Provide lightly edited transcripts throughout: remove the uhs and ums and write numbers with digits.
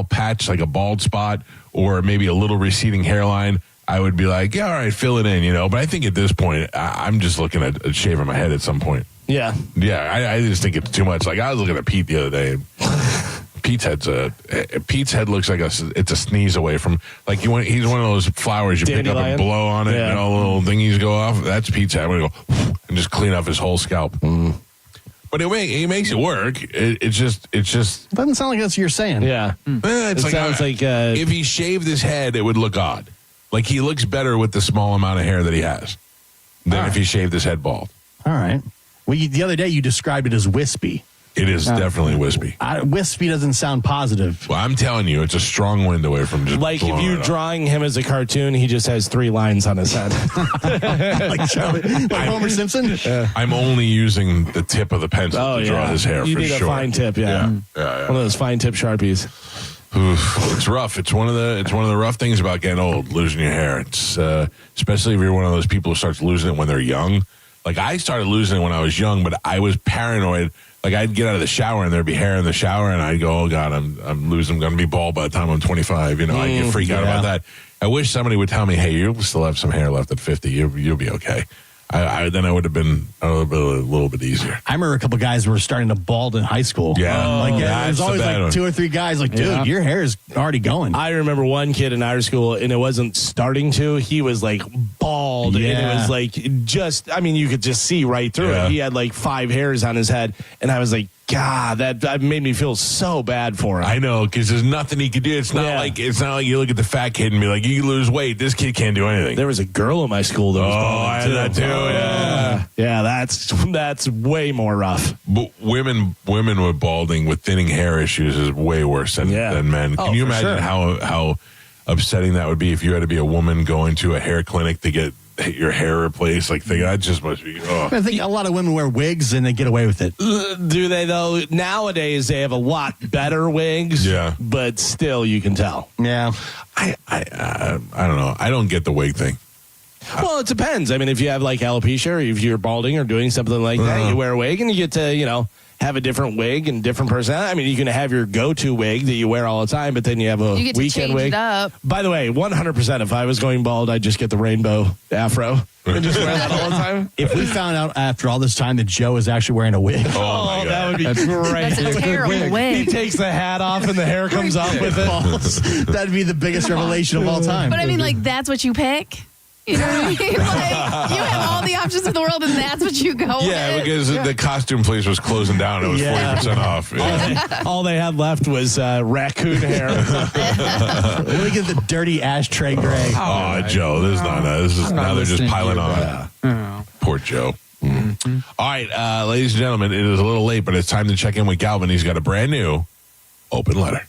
patch, like a bald spot, or maybe a little receding hairline, I would be like, yeah, all right, fill it in, But I think at this point, I'm just looking at shaving my head at some point. Yeah. Yeah, I just think it's too much. Like, I was looking at Pete the other day. Pete's head looks like it's a sneeze away from, like, he's one of those flowers you pick up and blow on it, and all the little thingies go off. That's Pete's head. I'm going to go and just clean off his whole scalp. But it makes it work. It just doesn't sound like that's what you're saying. Yeah. It sounds like if he shaved his head, it would look odd. Like, he looks better with the small amount of hair that he has than if he shaved his head bald. All right. Well, the other day you described it as wispy. It is definitely wispy. Wispy doesn't sound positive. Well, I'm telling you, it's a strong wind away from just like if you're drawing him as a cartoon, he just has 3 lines on his head. like Homer Simpson? I'm only using the tip of the pencil to draw his hair. You for need sure. a fine tip, One of those fine tip Sharpies. Oof, it's rough. It's one of the rough things about getting old, losing your hair. It's especially if you're one of those people who starts losing it when they're young. Like, I started losing it when I was young, but I was paranoid. Like, I'd get out of the shower and there'd be hair in the shower, and I'd go, "Oh God, I'm going to be bald by the time I'm 25." I get freaked out about that. I wish somebody would tell me, "Hey, you'll still have some hair left at 50. You'll be okay." Then I would have been a little bit easier. I remember a couple guys were starting to bald in high school. Yeah. It was always like 2 or 3 guys like, dude, your hair is already going. I remember one kid in our school, and it wasn't starting to. He was like bald, and it was like you could just see right through it. He had like 5 hairs on his head, and I was like, God, that made me feel so bad for him. I know, because there's nothing he could do. It's not like you look at the fat kid and be like, you can lose weight. This kid can't do anything. There was a girl in my school that was balding I had that too. Yeah, that's way more rough. But women with balding with thinning hair issues is way worse than men. Can you imagine how upsetting that would be if you had to be a woman going to a hair clinic to get your hair replaced? Like, that just must be. I think a lot of women wear wigs and they get away with it. Do they though? Nowadays they have a lot better wigs. Yeah, but still you can tell. Yeah, I don't know. I don't get the wig thing. Well, it depends. I mean, if you have like alopecia, or if you're balding or doing something like that, you wear a wig and you get to have a different wig and different personality. I mean, you can have your go-to wig that you wear all the time, but then you have a weekend wig. It up. By the way, 100%, if I was going bald, I'd just get the rainbow afro and just wear that all the time. If we found out after all this time that Joe is actually wearing a wig, that would be great. That's a terrible wig. He takes the hat off and the hair comes off with it. That'd be the biggest revelation of all time. But I mean, like, that's what you pick? You know what I mean? Like, you have all the options in the world, and that's what you go with. Yeah, because the costume place was closing down. It was 40% off. Yeah. All they had left was raccoon hair. Look at the dirty ashtray gray. Oh, Joe, this is not. Now they're just piling on. Poor Joe. Mm-hmm. All right, ladies and gentlemen, it is a little late, but it's time to check in with Galvin. He's got a brand new open letter.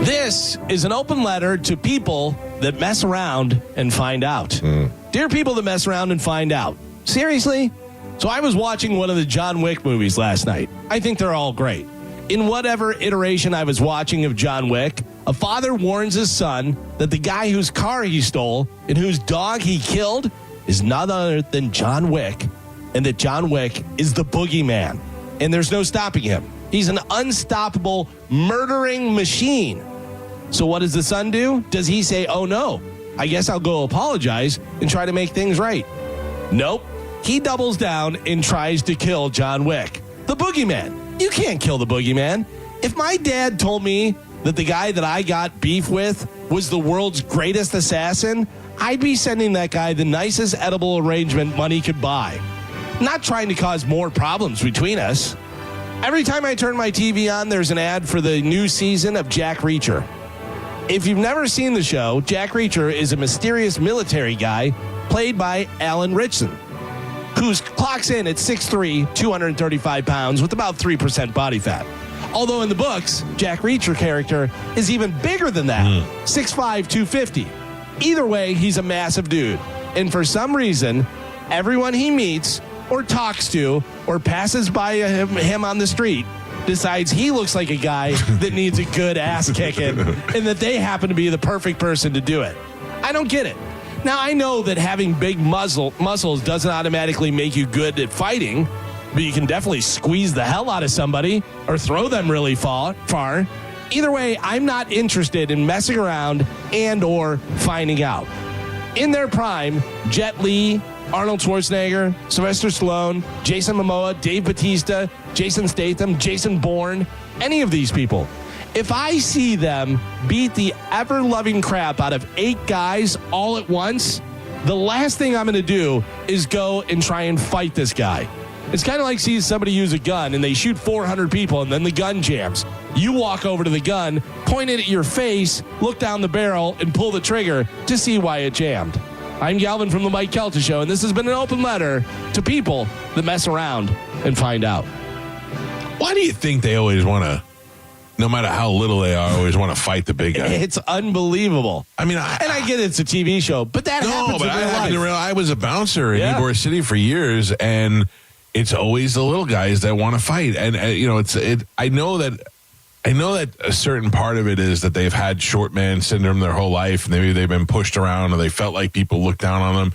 This is an open letter to people that mess around and find out. Dear people that mess around and find out. Seriously? So I was watching one of the John Wick movies last night. I think they're all great. In whatever iteration I was watching of John Wick, a father warns his son that the guy whose car he stole and whose dog he killed is none other than John Wick, and that John Wick is the boogeyman, and there's no stopping him. He's an unstoppable murdering machine. So what does the son do? Does he say, oh no, I guess I'll go apologize and try to make things right? Nope. He doubles down and tries to kill John Wick, the boogeyman. You can't kill the boogeyman. If my dad told me that the guy that I got beef with was the world's greatest assassin, I'd be sending that guy the nicest edible arrangement money could buy. Not trying to cause more problems between us. Every time I turn my TV on, there's an ad for the new season of Jack Reacher. If you've never seen the show, Jack Reacher is a mysterious military guy played by Alan Ritchson, who clocks in at 6'3", 235 pounds with about 3% body fat. Although in the books, Jack Reacher character is even bigger than that, 6'5", 250. Either way, he's a massive dude. And for some reason, everyone he meets or talks to or passes by him on the street decides he looks like a guy that needs a good ass kicking and that they happen to be the perfect person to do it. I don't get it. Now, I know that having big muscles doesn't automatically make you good at fighting, but you can definitely squeeze the hell out of somebody or throw them really far. Either way, I'm not interested in messing around and or finding out. In their prime, Jet Li, Arnold Schwarzenegger, Sylvester Stallone, Jason Momoa, Dave Bautista, Jason Statham, Jason Bourne, any of these people. If I see them beat the ever-loving crap out of 8 guys all at once, the last thing I'm going to do is go and try and fight this guy. It's kind of like seeing somebody use a gun and they shoot 400 people and then the gun jams. You walk over to the gun, point it at your face, look down the barrel, and pull the trigger to see why it jammed. I'm Galvin from the Mike Calta Show, and this has been an open letter to people that mess around and find out. Why do you think they always want to, no matter how little they are, always want to fight the big guy? It's unbelievable. I mean, I get it's a TV show, but that happens in real life. I was a bouncer in Ybor City for years, and it's always the little guys that want to fight. And I know that a certain part of it is that they've had short man syndrome their whole life, and maybe they've been pushed around, or they felt like people looked down on them.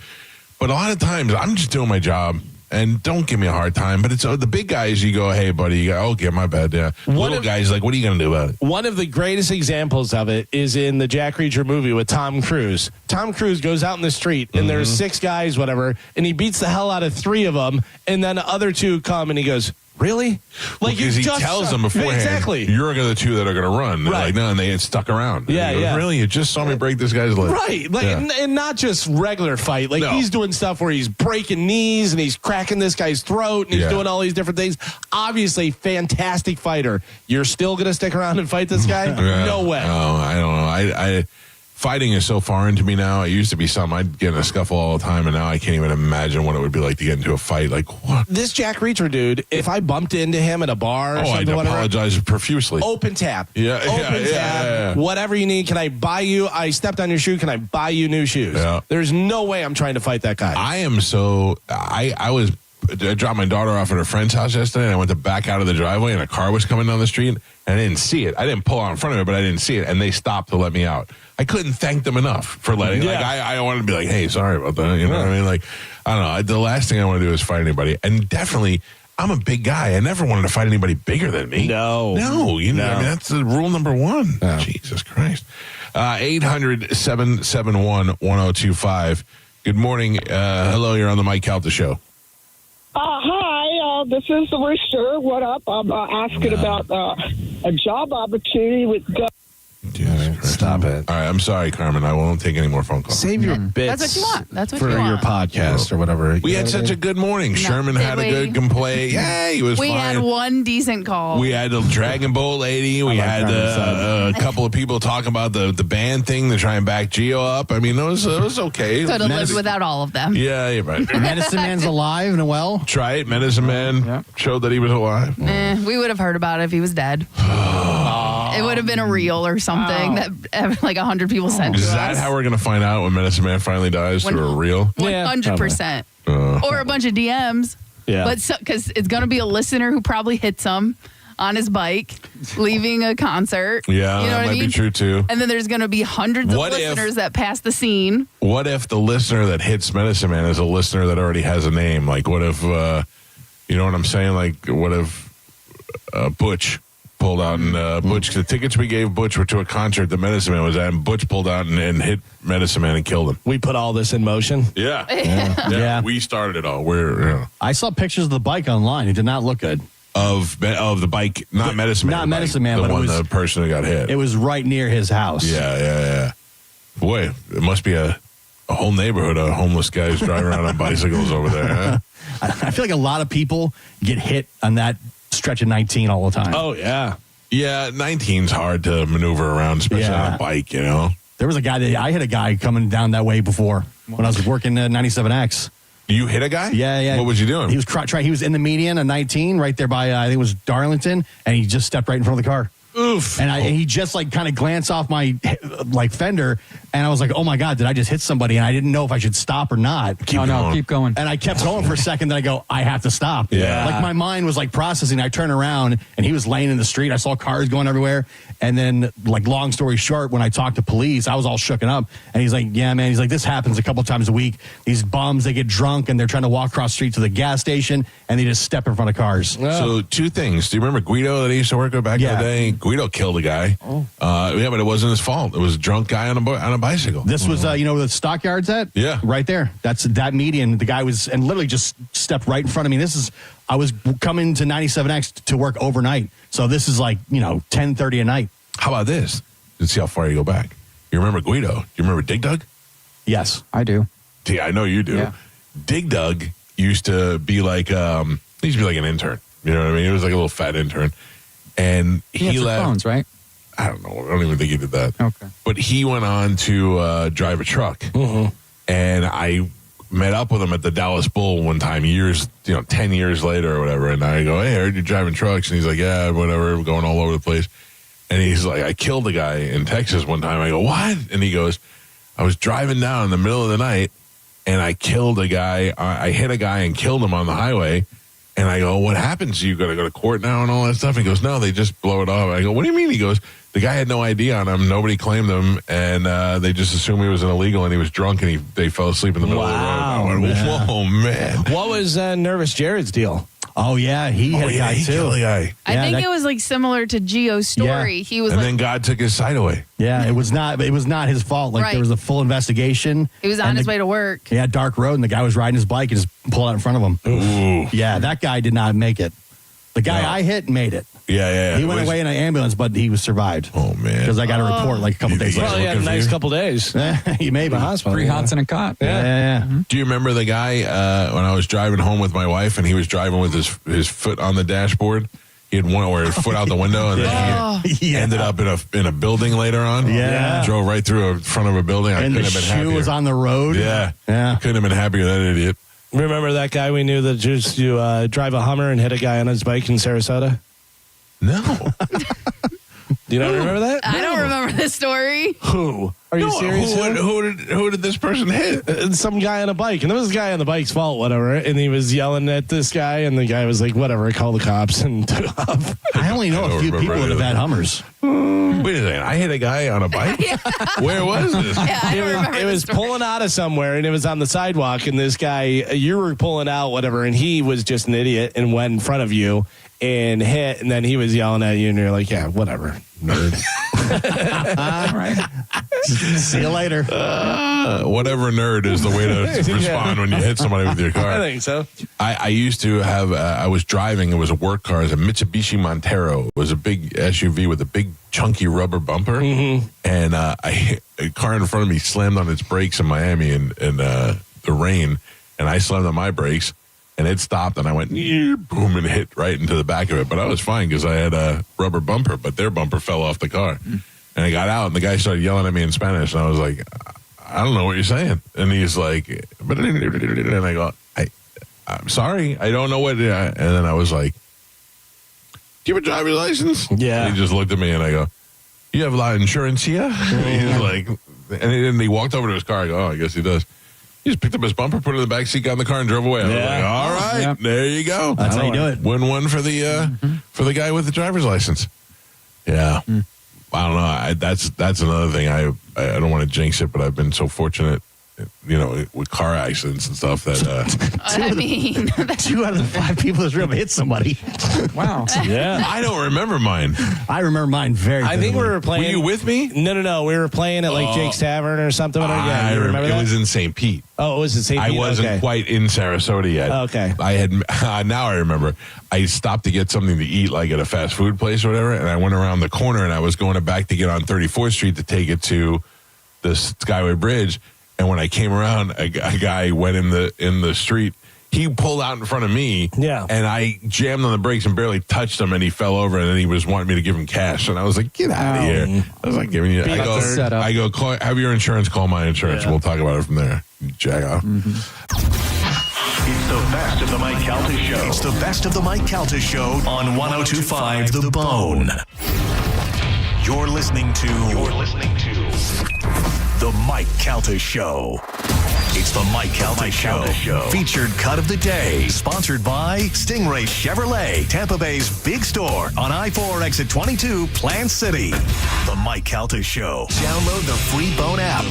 But a lot of times, I'm just doing my job. And don't give me a hard time. But it's the big guys, you go, hey, buddy, you go, okay, my bad, yeah. Little guys, like, what are you going to do about it? One of the greatest examples of it is in the Jack Reacher movie with Tom Cruise. Tom Cruise goes out in the street, and there's 6 guys, whatever, and he beats the hell out of 3 of them, and then the other 2 come, and he goes, really? Like, because he tells them beforehand, exactly. You're the 2 that are going to run. They're like, no, and they get stuck around. Yeah, and he goes, really? You just saw me break this guy's leg. Right. Like, and not just regular fight. Like, he's doing stuff where he's breaking knees, and he's cracking this guy's throat, and he's doing all these different things. Obviously, fantastic fighter. You're still going to stick around and fight this guy? No way. Oh, I don't know. Fighting is so foreign to me now. It used to be something I'd get in a scuffle all the time, and now I can't even imagine what it would be like to get into a fight. Like, what? This Jack Reacher dude, if I bumped into him at a bar or something, I'd apologize profusely. Open tap. Open tap. Whatever you need. Can I buy you? I stepped on your shoe. Can I buy you new shoes? Yeah. There's no way I'm trying to fight that guy. I dropped my daughter off at her friend's house yesterday, and I went to back out of the driveway, and a car was coming down the street, and I didn't see it. I didn't pull out in front of it, but I didn't see it, and they stopped to let me out. I couldn't thank them enough for letting. Like, I wanted to be like, hey, sorry about that. You know what I mean? Like, I don't know. The last thing I want to do is fight anybody, and definitely, I'm a big guy. I never wanted to fight anybody bigger than me. No. I mean, that's rule number 1. No. Jesus Christ. 800-771-1025. Good morning. Hello, you're on the Mike Calta Show. Hi, this is the Rooster. What up? I'm asking about a job opportunity with Stop it. All right, I'm sorry, Carmen. I won't take any more phone calls. Save your bits. That's what you want. That's what for you want. your podcast or whatever. We had such a good morning. Sherman had a good complaint. Yeah, he was fine. We had one decent call. We had the Dragon Boat lady. We had a couple of people talking about the band thing to try and back Gio up. I mean, it was okay. Could have lived without all of them. Yeah, you're right. Medicine Man's alive and well. Try it. Medicine Man showed that he was alive. We would have heard about it if he was dead. It would have been a reel or something that like 100 people sent to us. Is that how we're going to find out when Medicine Man finally dies? Through a reel? 100%. Or a bunch of DMs. Yeah. But because it's going to be a listener who probably hits him on his bike, leaving a concert. Yeah, you know that might be true too. And then there's going to be hundreds of listeners that pass the scene. What if the listener that hits Medicine Man is a listener that already has a name? Like, what if, you know what I'm saying? Like, what if Butch pulled out and Butch, the tickets we gave Butch were to a concert that Medicine Man was at, and Butch pulled out and hit Medicine Man and killed him. We put all this in motion. Yeah. We started it all. I saw pictures of the bike online. It did not look good. Of the bike, not Medicine Man. Not Medicine Man, but the person who got hit. It was right near his house. Yeah. Boy, it must be a whole neighborhood of homeless guys driving around on bicycles over there. Huh? I feel like a lot of people get hit on that stretch of 19 all the time. Oh, yeah. Yeah, 19's hard to maneuver around, especially on a bike, you know? There was I hit a guy coming down that way before when I was working 97X. You hit a guy? Yeah. What was you doing? He was he was in the median on 19 right there by, I think it was Darlington, and he just stepped right in front of the car. Oof. And he just kind of glanced off my fender, And I was like, oh my God, did I just hit somebody? And I didn't know if I should stop or not. Keep going. And I kept going for a second. Then I go, I have to stop. Yeah. Like my mind was like processing. I turned around and he was laying in the street. I saw cars going everywhere. And then, like, long story short, when I talked to police, I was all shooken up. And he's like, yeah, man. He's like, this happens a couple times a week. These bums, they get drunk and they're trying to walk across the street to the gas station and they just step in front of cars. So 2 things. Do you remember Guido that he used to work with back in the day? Guido killed a guy. Yeah, but it wasn't his fault. It was a drunk guy on a bicycle. This was, you know where the stockyard's at? Yeah. Right there. That's that median. The guy was, and literally just stepped right in front of me. I was coming to 97X to work overnight. So this is like, 10:30 at night. How about this? Let's see how far you go back. You remember Guido? Do you remember Dig Dug? Yes. I do. Yeah, I know you do. Yeah. Dig Dug used to be like, he used to be like an intern. You know what I mean? He was like a little fat intern. And He left. phones, right? I don't know. I don't even think he did that. Okay. But he went on to drive a truck. Mm-hmm. And I met up with him at the Dallas Bull one time, 10 years later or whatever. And I go, hey, I heard you're driving trucks. And he's like, yeah, whatever. We're going all over the place. And he's like, I killed a guy in Texas one time. I go, what? And he goes, I was driving down in the middle of the night and I killed a guy. I hit a guy and killed him on the highway. And I go, what happens? You got to go to court now and all that stuff? He goes, no, they just blow it off. I go, what do you mean? He goes, the guy had no ID on him. Nobody claimed him. And they just assumed he was an illegal and he was drunk and they fell asleep in the middle of the road. I went, whoa, man. What was Nervous Jared's deal? Oh, yeah. He had a guy, he too. killed a guy. I think it was like similar to Gio's story. Yeah. He was And like, then God took his sight away. Yeah, it was not his fault. Like, Right. there was a full investigation. he was on his way to work. Yeah, dark road, and the guy was riding his bike and just pulled out in front of him. Ooh. Yeah, that guy did not make it. The guy No. I hit made it. Yeah. He went away in an ambulance, but he was survived. Oh, man. Because I got a report like a couple days Well, later. he had a looking for nice you? couple days. He may be. The hospital. 3 hots and a cot. Yeah. Do you remember the guy when I was driving home with my wife and he was driving with his foot on the dashboard? He had one or his foot out the window and then he ended up in a building later on. Yeah. Drove right through the front of a building. I And couldn't the have been shoe happier. was on the road. Yeah. Yeah. Couldn't have been happier than that idiot. Remember that guy we knew that used to drive a Hummer and hit a guy on his bike in Sarasota? No. Do you not remember that? I don't remember this story. Who? Are you serious? Who did this person hit? Some guy on a bike, and it was the guy on the bike's fault, whatever. And he was yelling at this guy, and the guy was like, "Whatever, call the cops," and took off. I only know I a don't few remember people that have either. had Hummers. Wait a second. I hit a guy on a bike? Where was this? Yeah, I don't remember It this was story. pulling out of somewhere, and it was on the sidewalk. And this guy, you were pulling out, whatever, and he was just an idiot and went in front of you and hit. And then he was yelling at you, and you're like, "Yeah, whatever, nerd." All right. See you later. Whatever nerd is the way to respond when you hit somebody with your car. I think so. I used to have, I was driving, it was a work car, it was a Mitsubishi Montero. It was a big SUV with a big chunky rubber bumper. Mm-hmm. And a car in front of me slammed on its brakes in Miami in the rain. And I slammed on my brakes and it stopped and I went, boom, and hit right into the back of it. But I was fine because I had a rubber bumper, but their bumper fell off the car. And I got out and the guy started yelling at me in Spanish. And I was like, I don't know what you're saying. And he's like, and I go, I'm sorry, I don't know what. And then I was like, do you have a driver's license? Yeah. And he just looked at me and I go, you have a lot of insurance here? He's like, and then he walked over to his car. I go, oh, I guess he does. He just picked up his bumper, put it in the back seat, got in the car, and drove away. I was Yeah. like, all right, Yep. there you go. That's how you do it. Win one for the guy with the driver's license. Yeah. I don't know. That's another thing. I don't want to jinx it, but I've been so fortunate, with car accidents and stuff that. I mean, 2 out of the 5 people in this room hit somebody. Wow. Yeah. I don't remember mine. I remember mine very I think we vividly. were playing. Were you with me? No. We were playing at like Jake's Tavern or something. Yeah, you remember it that? was in St. Pete. Oh, it was in St. I Pete? wasn't Okay. quite in Sarasota yet. Okay. I had now I remember. I stopped to get something to eat, like at a fast food place or whatever, and I went around the corner and I was going back to get on 34th Street to take it to the Skyway Bridge. And when I came around, a guy went in the street. He pulled out in front of me. Yeah. And I jammed on the brakes and barely touched him, and he fell over. And then he was wanting me to give him cash, and I was like, "Get out of here!" I was like, "Giving you." I go, call, have your insurance. Call my insurance. Yeah. We'll talk about it from there. Jag off. It's the best of the Mike Calta Show. It's the best of the Mike Calta Show on 102.5 The Bone. You're listening to The Mike Calta Show. It's the Mike Calta Show. Featured cut of the day. Sponsored by Stingray Chevrolet, Tampa Bay's big store on I-4 exit 22, Plant City. The Mike Calta Show. Download the free Bone app.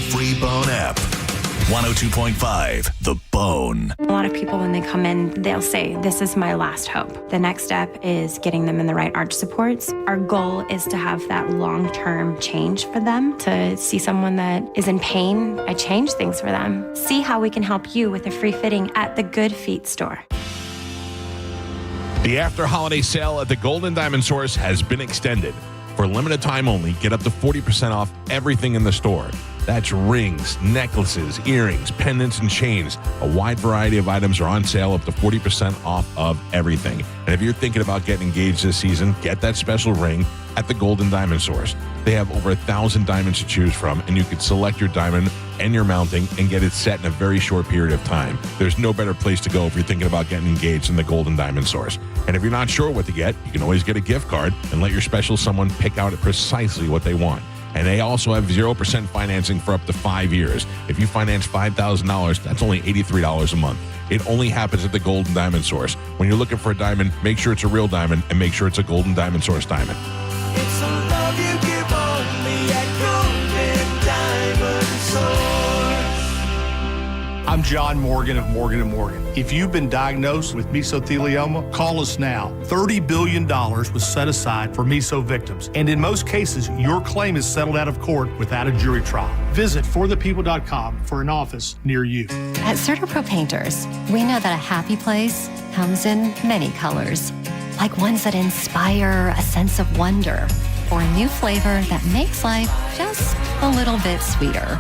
102.5 The Bone. A lot of people, when they come in, they'll say, this is my last hope. The next step is getting them in the right arch supports. Our goal is to have that long-term change for them, to see someone that is in pain. I change things for them. See how we can help you with a free fitting at the Good Feet store. The after-holiday sale at the Golden Diamond Source has been extended. For a limited time only, get up to 40% off everything in the store. That's rings, necklaces, earrings, pendants, and chains. A wide variety of items are on sale up to 40% off of everything. And if you're thinking about getting engaged this season, get that special ring at the Golden Diamond Source. They have over 1,000 diamonds to choose from, and you can select your diamond and your mounting and get it set in a very short period of time. There's no better place to go if you're thinking about getting engaged than the Golden Diamond Source. And if you're not sure what to get, you can always get a gift card and let your special someone pick out precisely what they want. And they also have 0% financing for up to 5 years. If you finance $5,000, that's only $83 a month. It only happens at the Golden Diamond Source. When you're looking for a diamond, make sure it's a real diamond and make sure it's a Golden Diamond Source diamond. It's the love you give only at Golden Diamond Source. I'm John Morgan of Morgan & Morgan. If you've been diagnosed with mesothelioma, call us now. $30 billion was set aside for meso victims, and in most cases, your claim is settled out of court without a jury trial. Visit forthepeople.com for an office near you. At CertaPro Painters, we know that a happy place comes in many colors, like ones that inspire a sense of wonder, or a new flavor that makes life just a little bit sweeter,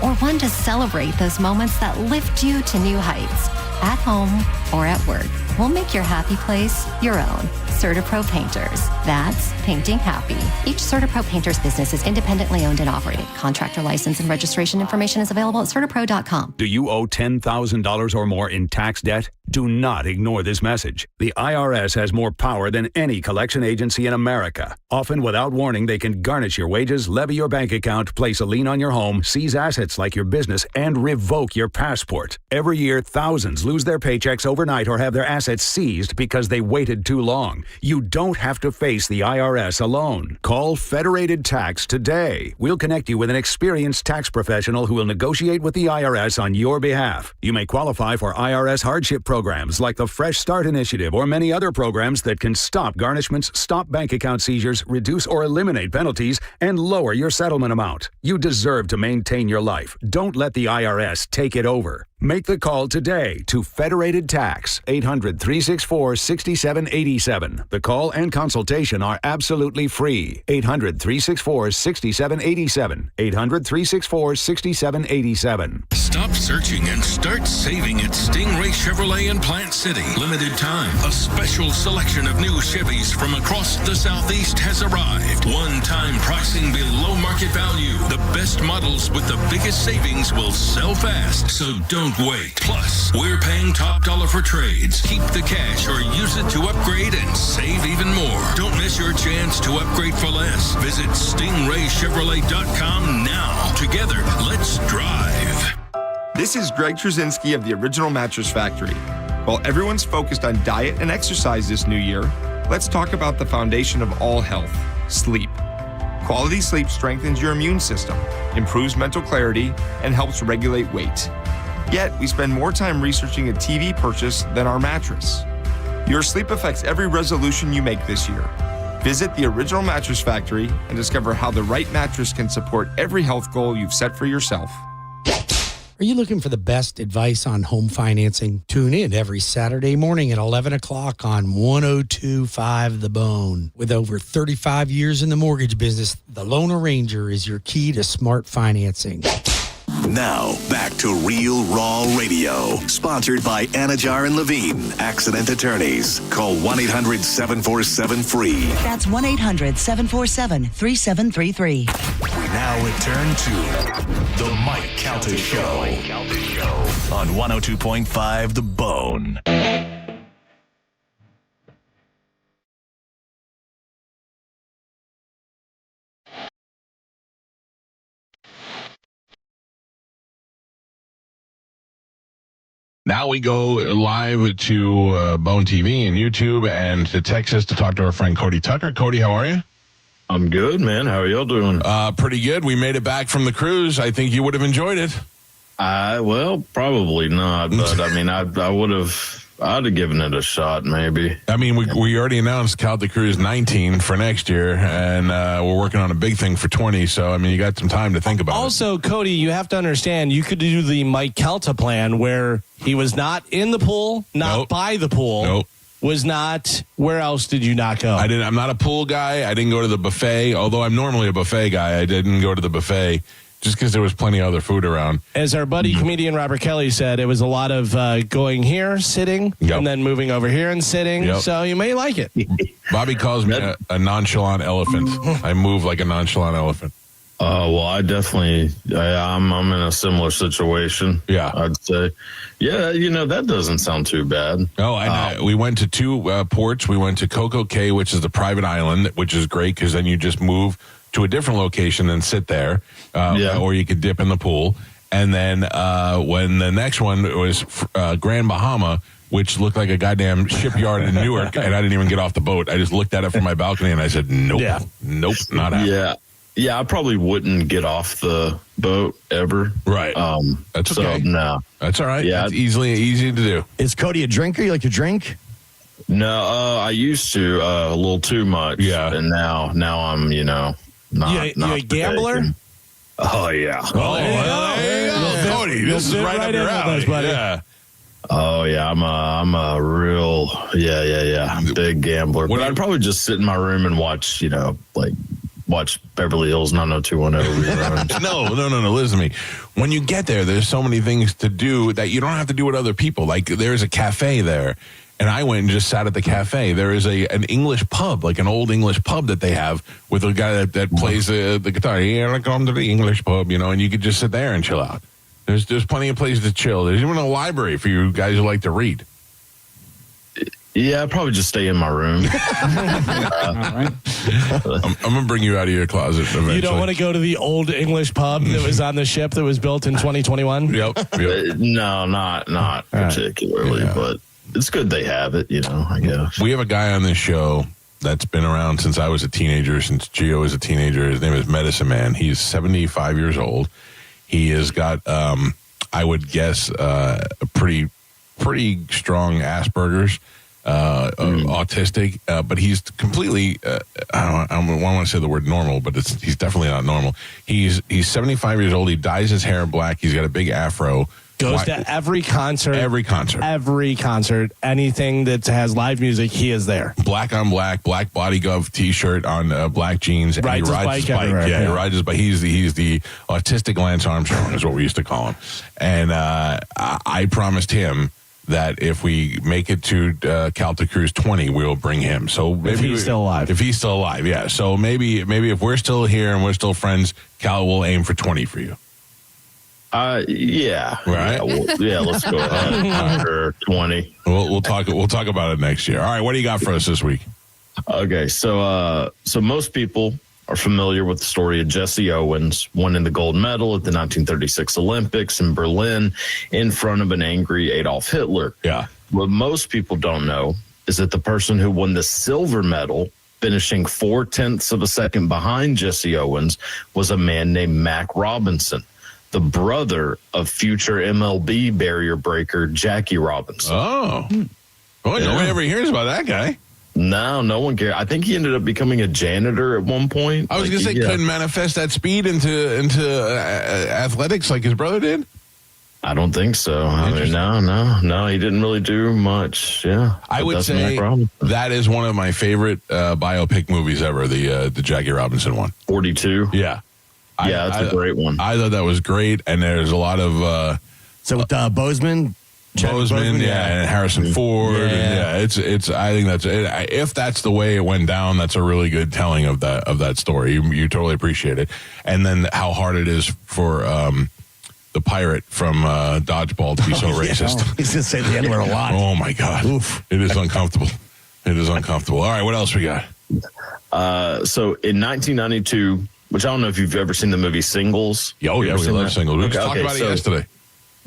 or one to celebrate those moments that lift you to new heights, at home or at work. We'll make your happy place your own. CertaPro Painters. That's painting happy. Each CertaPro Painters business is independently owned and operated. Contractor license and registration information is available at CertaPro.com. Do you owe $10,000 or more in tax debt? Do not ignore this message. The IRS has more power than any collection agency in America. Often without warning, they can garnish your wages, levy your bank account, place a lien on your home, seize assets like your business, and revoke your passport. Every year, thousands lose their paychecks overnight or have their assets seized because they waited too long. You don't have to face the IRS alone. Call Federated Tax today. We'll connect you with an experienced tax professional who will negotiate with the IRS on your behalf. You may qualify for IRS hardship programs like the Fresh Start Initiative or many other programs that can stop garnishments, stop bank account seizures, reduce or eliminate penalties, and lower your settlement amount. You deserve to maintain your life. Don't let the IRS take it over. Make the call today to Federated Tax, 800-364-6787. The call and consultation are absolutely free. 800-364-6787. 800-364-6787. Stop searching and start saving at Stingray Chevrolet in Plant City. Limited time. A special selection of new Chevys from across the Southeast has arrived. One-time pricing below market value. The best models with the biggest savings will sell fast, so don't wait. Plus, we're paying top dollar for trades. Keep the cash or use it to upgrade and save even more. Don't miss your chance to upgrade for less. Visit StingrayChevrolet.com now. Together, let's drive. This is Greg Trzynski of the Original Mattress Factory. While everyone's focused on diet and exercise this new year, let's talk about the foundation of all health, sleep. Quality sleep strengthens your immune system, improves mental clarity, and helps regulate weight. Yet, we spend more time researching a TV purchase than our mattress. Your sleep affects every resolution you make this year. Visit the Original Mattress Factory and discover how the right mattress can support every health goal you've set for yourself. Are you looking for the best advice on home financing? Tune in every Saturday morning at 11 o'clock on 102.5 The Bone. With over 35 years in the mortgage business, the Loan Arranger is your key to smart financing. Now, back to Real Raw Radio. Sponsored by Anajar and Levine, Accident Attorneys. Call 1-800-747-FREE. That's 1-800-747-3733. We now return to The Mike Calta Show on 102.5 The Bone. Now we go live to Bone TV and YouTube and to Texas to talk to our friend Cody Tucker. Cody, how are you? I'm good, man. How are y'all doing? Pretty good. We made it back from the cruise. I think you would have enjoyed it. Well, probably not, but I mean, I'd have given it a shot, maybe. I mean, we already announced Calta Cruise 19 for next year, and we're working on a big thing for 20. So, I mean, you got some time to think about it. Also, Cody, you have to understand, you could do the Mike Calta plan where he was not in the pool, not by the pool. Was not. Where else did you not go? I'm not a pool guy. I didn't go to the buffet, although I'm normally a buffet guy. I didn't go to the buffet. Just because there was plenty of other food around. As our buddy comedian Robert Kelly said, it was a lot of going here, sitting, and then moving over here and sitting. Yep. So you may like it. Bobby calls me a nonchalant elephant. I move like a nonchalant elephant. Well, I'm in a similar situation. Yeah. I'd say. Yeah, that doesn't sound too bad. Oh, and we went to two ports. We went to Coco Cay, which is the private island, which is great because then you just move to a different location and sit there, or you could dip in the pool. And then when the next one was Grand Bahama, which looked like a goddamn shipyard in Newark, and I didn't even get off the boat. I just looked at it from my balcony and I said, nope, nope, not happening. Yeah, I probably wouldn't get off the boat ever. Right. That's okay. No. That's all right. Yeah. It's easy to do. Is Cody a drinker? You like to drink? No, I used to a little too much. Yeah. And now I'm, not. You a gambler? Oh, yeah. There you go. Cody, this is right up your alley. Yeah. Oh, yeah. I'm a real, big gambler. But I'd probably just sit in my room and watch, watch Beverly Hills 90210 reruns. No. Listen to me. When you get there, there's so many things to do that you don't have to do with other people. Like there's a cafe there, and I went and just sat at the cafe. There is an English pub, like an old English pub that they have with a guy that plays the guitar. Yeah, I come to the English pub, and you could just sit there and chill out. There's plenty of places to chill. There's even a library for you guys who like to read. Yeah, I'd probably just stay in my room. I'm going to bring you out of your closet eventually. You don't want to go to the old English pub that was on the ship that was built in 2021? Yep. No, not particularly, but it's good they have it, I guess. We have a guy on this show that's been around since I was a teenager, since Gio was a teenager. His name is Medicine Man. He's 75 years old. He has got, I would guess, a pretty strong Asperger's. Autistic, but he's completely, I don't want to say the word normal, but he's definitely not normal. He's 75 years old. He dyes his hair black. He's got a big afro. Goes to every concert. Anything that has live music, he is there. Black on black body glove T-shirt on black jeans. And rides he rides his bike. He rides his bike. He's the autistic Lance Armstrong is what we used to call him. And I promised him that if we make it to Calta Cruise 20, we'll bring him. So maybe if he's still alive. If he's still alive, yeah. So maybe if we're still here and we're still friends, Cal will aim for 20 for you. Yeah. Right. Let's go ahead for 20. We'll talk about it next year. All right. What do you got for us this week? Okay. So most people are familiar with the story of Jesse Owens winning the gold medal at the 1936 Olympics in Berlin in front of an angry Adolf Hitler. Yeah. What most people don't know is that the person who won the silver medal, finishing 0.4 of a second behind Jesse Owens, was a man named Mac Robinson, the brother of future MLB barrier breaker Jackie Robinson. Oh. Boy, nobody ever hears about that guy. No one cares. I think he ended up becoming a janitor at one point. I was going to say, couldn't manifest that speed into athletics like his brother did? I don't think so. I mean, no, he didn't really do much. Yeah, I would say that is one of my favorite biopic movies ever. The Jackie Robinson one, 42. Yeah, that's a great one. I thought that was great, and there's a lot of Bozeman. Bozeman, and Harrison Ford, and it's. I think that's if that's the way it went down, that's a really good telling of that story. You totally appreciate it, and then how hard it is for the pirate from Dodgeball to be so racist. He's gonna say the N-word a lot. Oh my God, oof! It is uncomfortable. It is uncomfortable. All right, what else we got? So in 1992, which I don't know if you've ever seen the movie Singles. Oh yeah, we love Singles. We talked about it yesterday.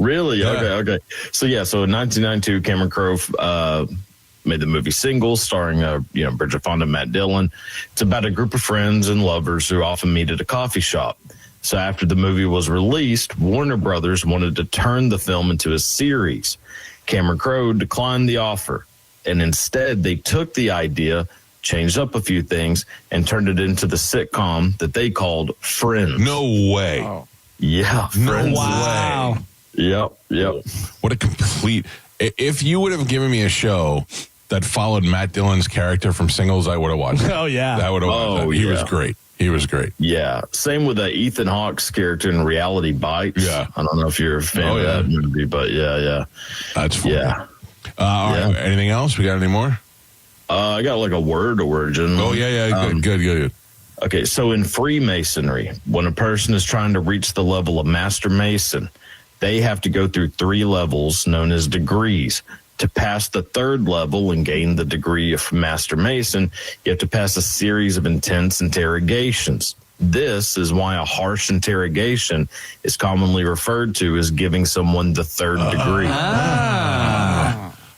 Really? Yeah. Okay. So in 1992, Cameron Crowe made the movie Singles, starring Bridget Fonda and Matt Dillon. It's about a group of friends and lovers who often meet at a coffee shop. So after the movie was released, Warner Brothers wanted to turn the film into a series. Cameron Crowe declined the offer, and instead they took the idea, changed up a few things, and turned it into the sitcom that they called Friends. No way. Oh. Yeah, Friends. Wow. Yep. What a complete. If you would have given me a show that followed Matt Dillon's character from Singles, I would have watched it. Oh, yeah. I would have watched it. He was great. He was great. Yeah. Same with Ethan Hawke's character in Reality Bites. Yeah. I don't know if you're a fan of that movie, but yeah. That's fun. Yeah. All right. Anything else? We got any more? I got like a word origin. Oh, yeah. Good. Okay. So in Freemasonry, when a person is trying to reach the level of Master Mason, they have to go through 3 levels known as degrees. To pass the 3rd level and gain the degree of Master Mason, you have to pass a series of intense interrogations. This is why a harsh interrogation is commonly referred to as giving someone the 3rd degree.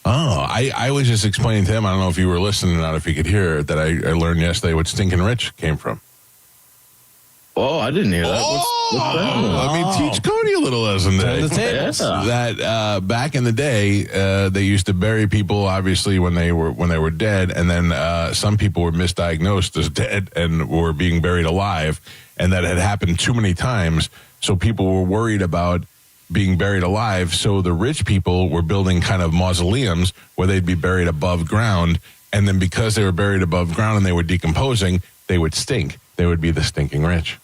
I was just explaining to him, I don't know if you were listening or not, if you could hear it, that I learned yesterday what Stinking Rich came from. Oh, I didn't hear that. What's that? Let me teach Cody a little lesson today. Turn the tables. That back in the day, they used to bury people obviously when they were dead, and then some people were misdiagnosed as dead and were being buried alive, and that had happened too many times. So people were worried about being buried alive. So the rich people were building kind of mausoleums where they'd be buried above ground, and then because they were buried above ground and they were decomposing, they would stink. They would be the stinking rich.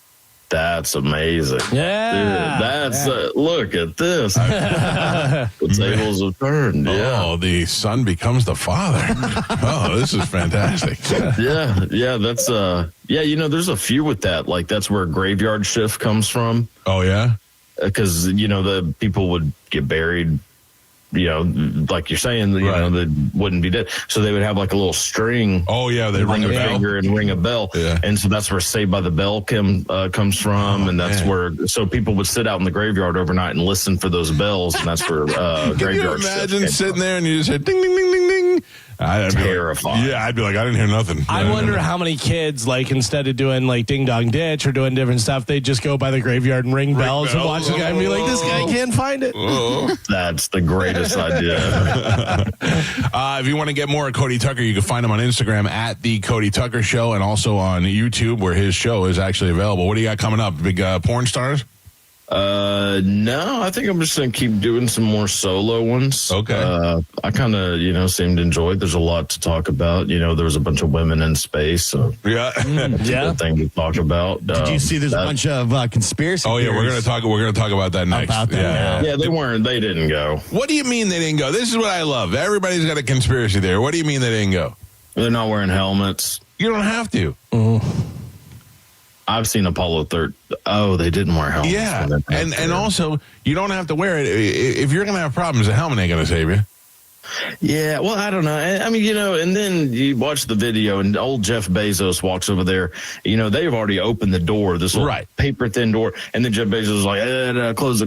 That's amazing. Yeah. Dude, that's look at this. The tables have turned. Yeah. Oh, the son becomes the father. Oh, this is fantastic. Yeah. That's there's a few with that. Like that's where graveyard shift comes from. Oh yeah. Because the people would get buried. Like you're saying, they wouldn't be dead. So they would have like a little string. Oh, yeah. They ring a finger and ring a bell. Yeah. And so that's where Saved by the Bell comes from. And that's where, so people would sit out in the graveyard overnight and listen for those bells. And that's where Can graveyard you shift imagine came sitting from. there and you just hear ding, ding, ding, ding, ding? I'd be Terrifying. I'd be like, I didn't hear nothing. I wonder how many kids, like, instead of doing, like, Ding Dong Ditch or doing different stuff, they just go by the graveyard and ring bells and watch the guy and be like, this guy can't find it. That's the greatest idea. If you want to get more of Cody Tucker, you can find him on Instagram at The Cody Tucker Show and also on YouTube where his show is actually available. What do you got coming up? Big porn stars? No, I think I'm just going to keep doing some more solo ones. Okay. I kind of, seem to enjoy it. There's a lot to talk about. There was a bunch of women in space. So yeah. It's a good thing to talk about. Did you see there's a bunch of conspiracy Oh, yeah. We're theories going to talk about that next. about that, Yeah, they didn't go. What do you mean they didn't go? This is what I love. Everybody's got a conspiracy there. What do you mean they didn't go? They're not wearing helmets. You don't have to. I've seen Apollo 13. Oh, they didn't wear helmets. Yeah, and also you don't have to wear it if you're going to have problems. A helmet ain't going to save you. Yeah, well, I don't know. I mean, and then you watch the video, and old Jeff Bezos walks over there. They've already opened the door, this little paper thin door, and then Jeff Bezos is like,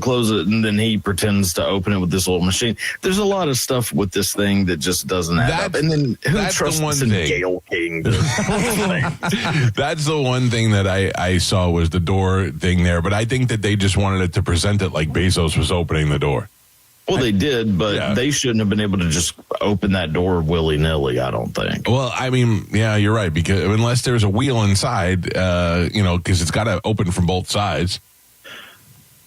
close it, and then he pretends to open it with this little machine. There's a lot of stuff with this thing that just doesn't add up. And then who trusts the one in thing. Gail King? That's the one thing that I saw was the door thing there, but I think that they just wanted it to present it like Bezos was opening the door. Well, they did, but they shouldn't have been able to just open that door willy-nilly, I don't think. Well, I mean, yeah, you're right, because unless there's a wheel inside, because it's got to open from both sides.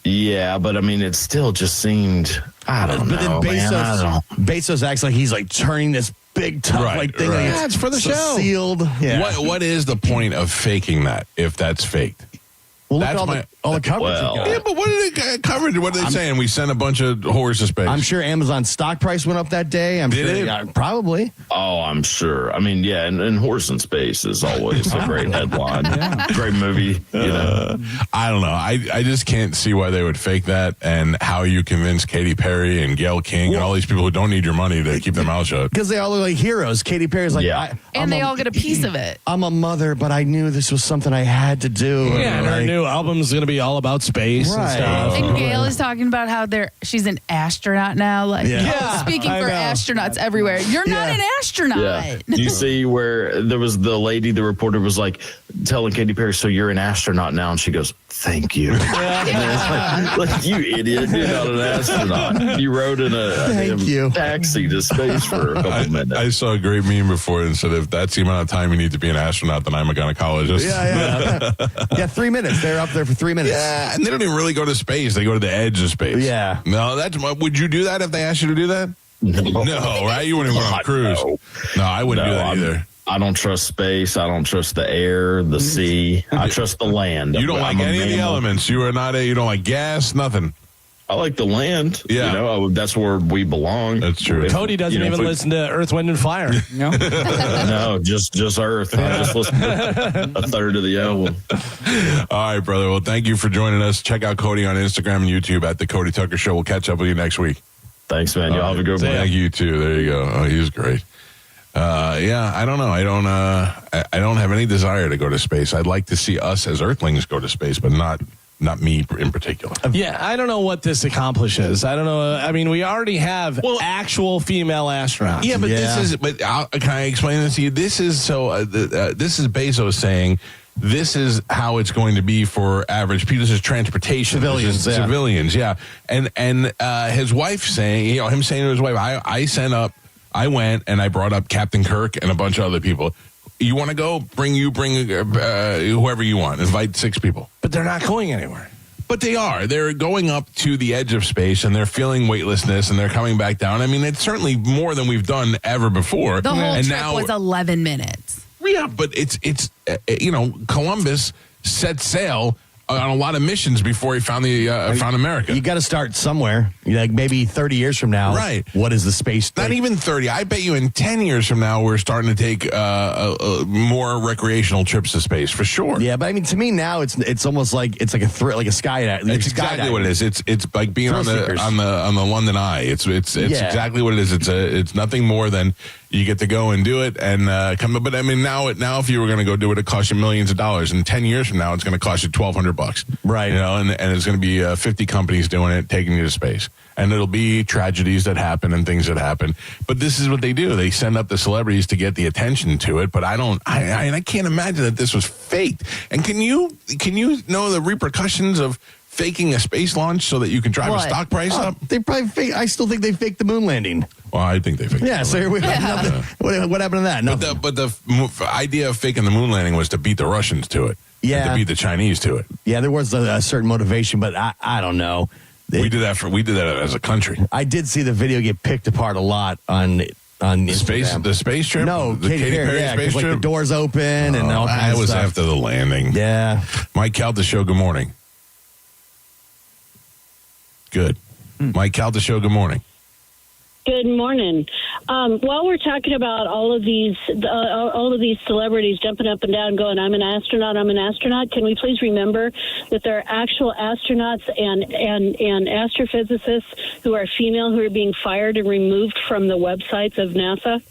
Yeah, but I mean, it still just seemed, I don't know. But then Bezos acts like he's like turning this big tough thing. Right. Like it's for the show. Sealed. Yeah. What is the point of faking that if that's faked? Well, look That's at all the coverage. Well, got. Yeah, but what did it cover? What are they saying? We sent a bunch of whores to space. I'm sure Amazon's stock price went up that day. Did sure, it? yeah, probably. Oh, I'm sure. I mean, yeah, and Horse in Space is always a great headline. Great movie. I don't know. I just can't see why they would fake that and how you convince Katy Perry and Gail King and all these people who don't need your money to keep their mouth shut. Because they all look like heroes. Katy Perry's like, and they all get a piece of it. I'm a mother, but I knew this was something I had to do. Yeah, and her new album's going to be all about space and stuff. And Gail is talking about how she's an astronaut now. Like, speaking I for know. astronauts everywhere. You're not an astronaut. Yeah. You see where there was the lady, the reporter was like telling Katy Perry, so you're an astronaut now. And she goes, thank you. Like, you idiot. You're not an astronaut. You rode in a taxi to space for a couple minutes. I saw a great meme before and said, if that's the amount of time you need to be an astronaut, then I'm a gynecologist. Yeah, 3 minutes. They're up there for 3 minutes. Yeah, and they don't even really go to space. They go to the edge of space. Yeah. No, would you do that if they asked you to do that? No, right? You wouldn't even go on a cruise. No, I wouldn't do that either. I don't trust space. I don't trust the air, the sea. I trust the land. You don't like any of the elements. You don't like gas, nothing. I like the land. Yeah. You know, that's where we belong. That's true. Cody doesn't even listen to Earth, Wind, and Fire. No, no, just Earth. I just listened to a third of the album. All right, brother. Well, thank you for joining us. Check out Cody on Instagram and YouTube at The Cody Tucker Show. We'll catch up with you next week. Thanks, man. Y'all have a good one. Thank you, too. There you go. Oh, he's great. Yeah, I don't know. I don't have any desire to go to space. I'd like to see us as Earthlings go to space, but not me in particular. Yeah, I don't know what this accomplishes. I don't know. I mean, we already have actual female astronauts. Yeah, but this is. But can I explain this to you? This is so. This is Bezos saying this is how it's going to be for average people. This is transportation. Civilians. Yeah. And his wife saying, him saying to his wife, I went and I brought up Captain Kirk and a bunch of other people. You want to go? Bring whoever you want. Invite 6 people. But they're not going anywhere. But they are. They're going up to the edge of space and they're feeling weightlessness and they're coming back down. I mean, it's certainly more than we've done ever before. The whole trip was 11 minutes. Yeah, but it's Columbus set sail on a lot of missions before he found America. You got to start somewhere. Like maybe 30 years from now. Right. What is the space? Not even 30. I bet you in 10 years from now, we're starting to take more recreational trips to space for sure. Yeah, but I mean, to me now, it's almost like it's like a thrill, like a skydiving. It's exactly what it is. It's like being on the London Eye. It's exactly what it is. It's nothing more than you get to go and do it and come. But I mean, now if you were going to go do it, it costs you millions of dollars. And 10 years from now, it's going to cost you $1,200. Right. And it's going to be 50 companies doing it, taking you to space. And it'll be tragedies that happen and things that happen. But this is what they do. They send up the celebrities to get the attention to it. But I can't imagine that this was faked. And can you know the repercussions of faking a space launch so that you can drive a stock price up? They probably I still think they faked the moon landing. Well, I think they faked it. Yeah, so here we go. What happened to that? Nothing. But the idea of faking the moon landing was to beat the Russians to it. Yeah. To beat the Chinese to it. Yeah, there was a certain motivation, but I don't know. We did that as a country. I did see the video get picked apart a lot on the space trip. No, the Katy Perry space trip. Like the doors open and all kinds of was stuff. after the landing. Yeah, Mike Calta Show. Good morning. Good. Mike Calta Show. Good morning. Good morning. While we're talking about all of these celebrities jumping up and down going, I'm an astronaut, can we please remember that there are actual astronauts and astrophysicists who are female who are being fired and removed from the websites of NASA?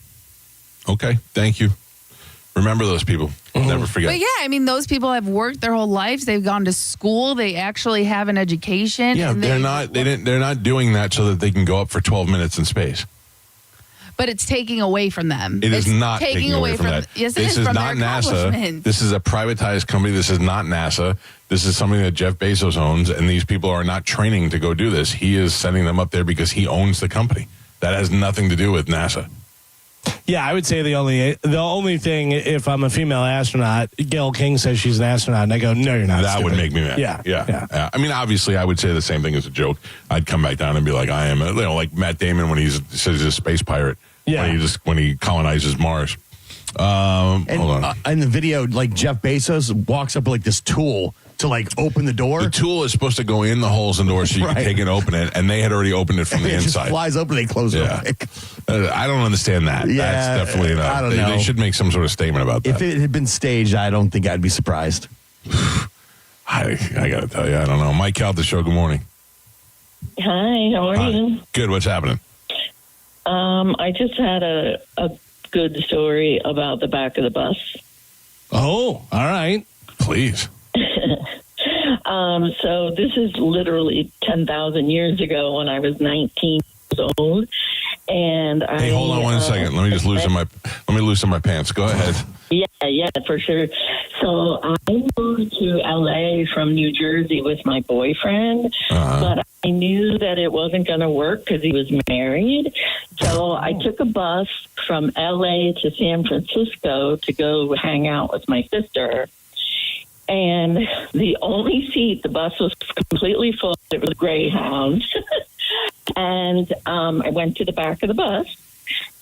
Okay, thank you. Remember those people. Never forget. But yeah, I mean, those people have worked their whole lives. They've gone to school. They actually have an education. Yeah, they're not doing that so that they can go up for 12 minutes in space. But it's taking away from them. It is not taking away from that. Yes, this is not NASA. This is a privatized company. This is not NASA. This is something that Jeff Bezos owns, and these people are not training to go do this. He is sending them up there because he owns the company. That has nothing to do with NASA. Yeah, I would say the only thing, if I'm a female astronaut, Gail King says she's an astronaut, and I go, no, you're not. That would make me mad. Yeah. I mean, obviously, I would say the same thing as a joke. I'd come back down and be like, I am, like Matt Damon when he says he's a space pirate. Yeah. When he colonizes Mars. Hold on. In the video, like Jeff Bezos walks up with like this tool to like open the door. The tool is supposed to go in the holes in the door so you can take it and open it, and they had already opened it from the inside. Just flies open, they close it. I don't understand that. Yeah, that's definitely not. I don't know. They should make some sort of statement about that. If it had been staged, I don't think I'd be surprised. I got to tell you, I don't know. Mike Calta Show, good morning. Hi, how are you? Good, what's happening? I just had a good story about the back of the bus. Oh, all right. Please. So this is literally 10,000 years ago when I was 19 years old. And hey, hold on one second. Let me just loosen my pants. Go ahead. Yeah, for sure. So I moved to LA from New Jersey with my boyfriend, but I knew that it wasn't going to work because he was married. So I took a bus from LA to San Francisco to go hang out with my sister. And the only seat, the bus was completely full. It was Greyhound. And I went to the back of the bus.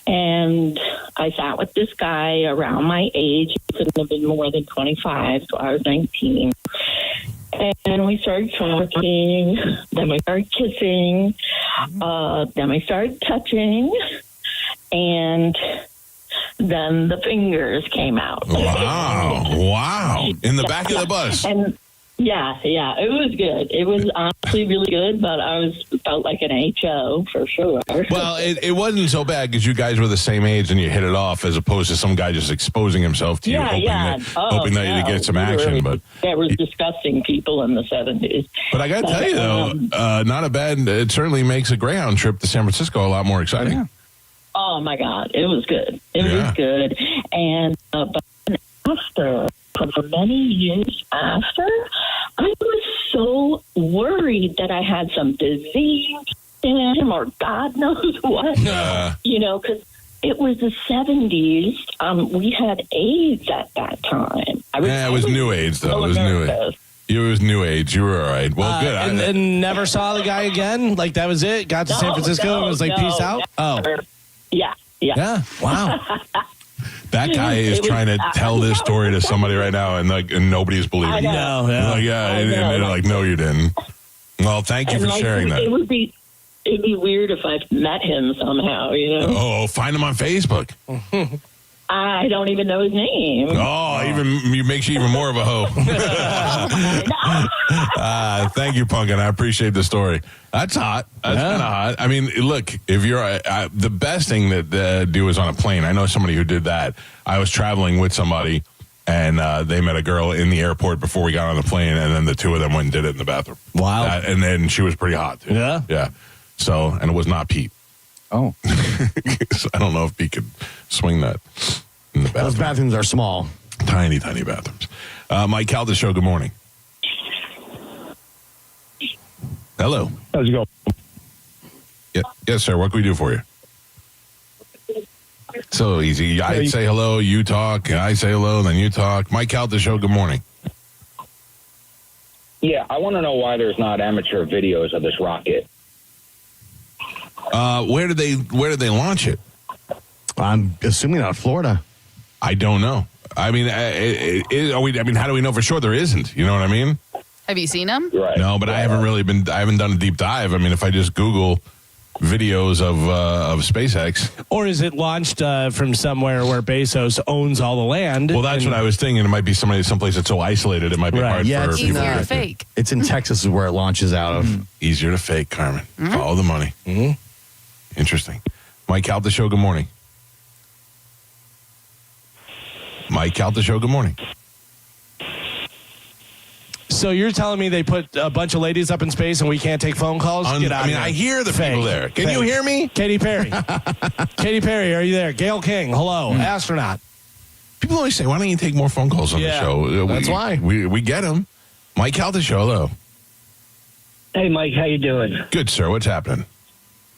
And I sat with this guy around my age. He couldn't have been more than 25, so I was 19. And we started talking. Then we started kissing. Then we started touching. And then the fingers came out. Wow. In the back of the bus. And yeah, it was good. It was honestly really good, but I felt like an HO for sure. Well, it wasn't so bad because you guys were the same age and you hit it off, as opposed to some guy just exposing himself to you, hoping that you get some action. But there were disgusting people in the 70s. But I got to tell you, though, not a bad. It certainly makes a Greyhound trip to San Francisco a lot more exciting. Yeah. Oh my God, it was good. It was good, and but after. For many years after, I was so worried that I had some disease in him or God knows what. Because it was the 70s. We had AIDS at that time. It was new AIDS, though. It was new AIDS. It was new age. You were all right. Well, good. And never saw the guy again? Like, that was it? Got to San Francisco and was like, peace out? Never. Oh. Yeah. Wow. That guy is trying to tell this story to somebody right now, and nobody's believing it. No, and they're like, no, you didn't. Well, thank you for sharing that. It'd be weird if I met him somehow, Oh, find him on Facebook. I don't even know his name. Oh, you makes you even more of a hoe. Thank you, Punkin. I appreciate the story. That's hot. That's kind of hot. I mean, look, if you're the best thing that do is on a plane. I know somebody who did that. I was traveling with somebody, and they met a girl in the airport before we got on the plane, and then the two of them went and did it in the bathroom. Wow. And then she was pretty hot, too. Yeah? Yeah. So, and it was not Pete. Oh. So I don't know if Pete could swing that in the bathroom. Those bathrooms are small. Tiny, tiny bathrooms. Mike Calta Show, good morning. Hello. How's it going? Yes, sir. What can we do for you? So easy. I say hello, you talk, I say hello, then you talk. Mike Calta Show, good morning. Yeah, I want to know why there's not amateur videos of this rocket. Where did they launch it? I'm assuming out of Florida. I don't know. I mean, how do we know for sure there isn't? You know what I mean? Have you seen them? Right. No, but I haven't done a deep dive. I mean, if I just Google videos of SpaceX. Or is it launched from somewhere where Bezos owns all the land? Well, that's what I was thinking. It might be someplace that's so isolated it might be hard for people. Easier to fake. It's in Texas is where it launches out of. Easier to fake, Carmen. Follow the money. Interesting. Mike Calta Show, good morning. Mike Calta Show, good morning. So you're telling me they put a bunch of ladies up in space and we can't take phone calls? Get out of here. I hear the people there. Can you hear me? Katy Perry. Katy Perry, are you there? Gail King, hello. Astronaut. People always say, why don't you take more phone calls on the show? That's why. We get them. Mike Calta Show, hello. Hey, Mike, how you doing? Good, sir. What's happening?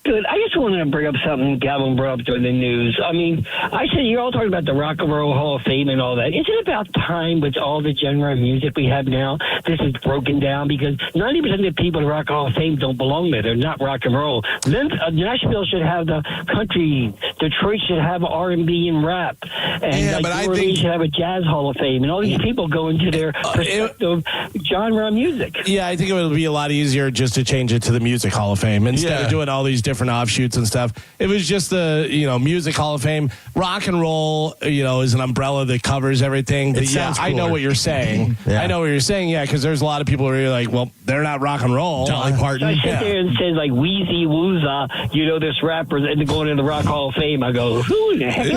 Good. I just wanted to bring up something Gavin brought up during the news. I mean, I said you're all talking about the Rock and Roll Hall of Fame and all that. Is it about time with all the genre of music we have now, this is broken down? Because 90% of the people in the Rock Hall of Fame don't belong there. They're not rock and roll. Nashville should have the country. Detroit should have R&B and rap. And New Orleans should have a Jazz Hall of Fame. And all these people go into their perspective genre of music. Yeah, I think it would be a lot easier just to change it to the Music Hall of Fame instead of doing all these different different offshoots and stuff. It was just the, Music Hall of Fame. Rock and roll, is an umbrella that covers everything. But I know what you're saying. I know what you're saying, because there's a lot of people who are like, well, they're not rock and roll. Dolly Parton. I sit there and says, like, Wheezy Wooza, this rapper, and going in the Rock Hall of Fame. I go, who the heck is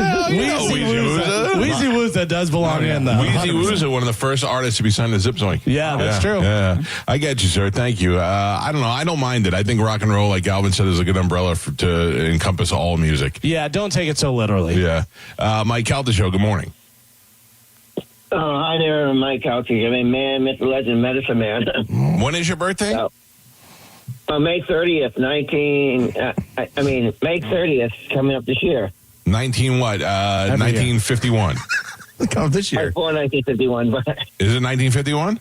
Wheezy Wooza does belong in, though. Wheezy Wooza, one of the first artists to be signed to Zip Zoink. Yeah, that's true. Yeah, I get you, sir. Thank you. I don't know. I don't mind it. I think rock and roll, like Galvin said, is a good umbrella to encompass all music. Yeah, don't take it so literally. Yeah. Mike Calta Show, good morning. Hi there, Mike Calta. I mean, man, Mr. Legend, Medicine Man. When is your birthday? May 30th, May 30th, coming up this year. 1951. Come up this I year. was born 1951, but Is it 1951?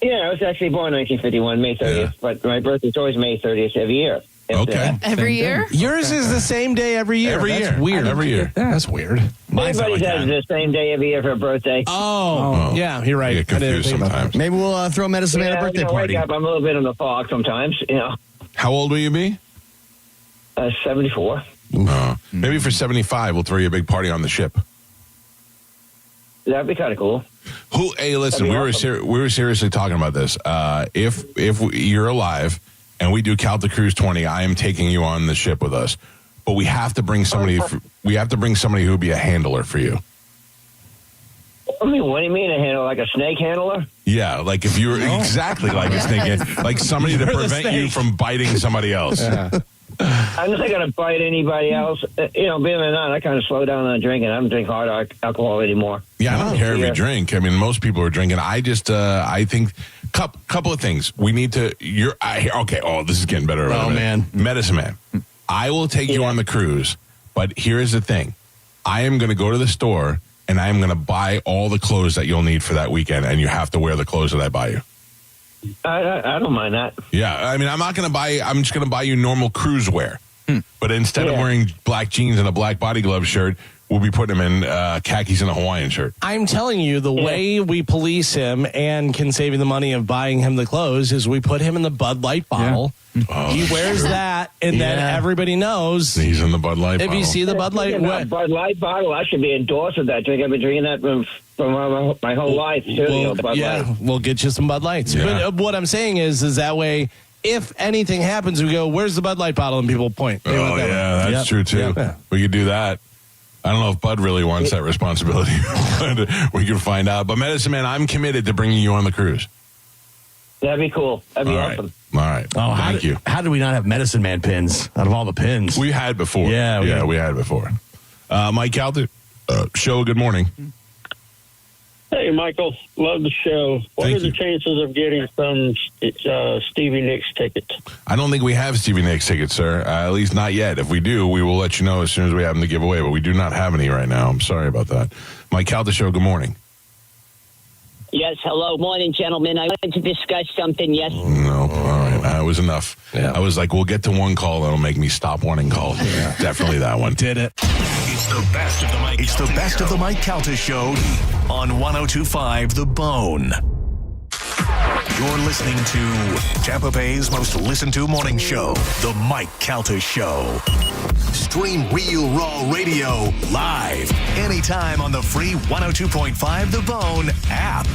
yeah, I was actually born 1951, May 30th. But my birthday's always May 30th every year. Okay. Every year? Yours is the same day every year. That's weird. Every year. That's weird. Everybody has the same day every year for a birthday. Oh. Yeah, you're right. I get confused sometimes. Maybe we'll throw Medicine Man a birthday party. Wake up, I'm a little bit in the fog sometimes, How old will you be? 74. Maybe for 75, we'll throw you a big party on the ship. That'd be kind of cool. Hey, listen, we were seriously talking about this. If you're alive and we do Calta Cruise 20, I am taking you on the ship with us. But we have to bring somebody. We have to bring somebody who would be a handler for you. I mean, what do you mean a handler? Like a snake handler? Yeah, like if you were exactly like a snake, like somebody to prevent you from biting somebody else. I'm just not going to bite anybody else. Being a nun, I kind of slow down on drinking. I don't drink hard alcohol anymore. Yeah, I don't care if you drink. I mean, most people are drinking. I just, I think, couple of things. We need to. Oh, this is getting better. Oh man, Medicine Man. I will take you on the cruise, but here's the thing: I am going to go to the store and I am going to buy all the clothes that you'll need for that weekend, and you have to wear the clothes that I buy you. I don't mind that. Yeah, I mean, I'm just going to buy you normal cruise wear. But instead of wearing black jeans and a black body glove shirt, we'll be putting him in khakis and a Hawaiian shirt. I'm telling you, the way we police him and can save you the money of buying him the clothes is we put him in the Bud Light bottle. Yeah. Oh, he wears that, and then everybody knows. He's in the Bud Light bottle. If you see the Bud Light... Bud Light bottle, I should be endorsed with that drink. I've been drinking that from my whole life, too. Bud Light. We'll get you some Bud Lights. Yeah. But what I'm saying is that way... If anything happens, we go, where's the Bud Light bottle? And people point. Oh, yeah, that's true, too. Yeah. We could do that. I don't know if Bud really wants that responsibility. We can find out. But Medicine Man, I'm committed to bringing you on the cruise. That'd be cool. That'd be awesome. All right. Oh, thank you. How did we not have Medicine Man pins out of all the pins? We had before. Yeah, we had before. Mike Calta, show, good morning. Hey, Michael. Love the show. What are the chances of getting some Stevie Nicks tickets? I don't think we have Stevie Nicks tickets, sir. At least not yet. If we do, we will let you know as soon as we have them to give away. But we do not have any right now. I'm sorry about that. Mike Calta Show, good morning. Yes, hello. Morning, gentlemen. I wanted to discuss something yesterday. No, all right. It was enough. Yeah. I was like, we'll get to one call that'll make me stop wanting calls. Yeah. Definitely that one. Did it. It's the best of the Mike Calta Show. Best of the Mike Calta Show on 102.5 The Bone. You're listening to Tampa Bay's most listened to morning show, The Mike Calta Show. Stream Real Raw Radio live anytime on the free 102.5 The Bone app.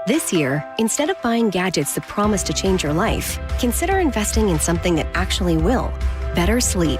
This year, instead of buying gadgets that promise to change your life, consider investing in something that actually will. Better sleep.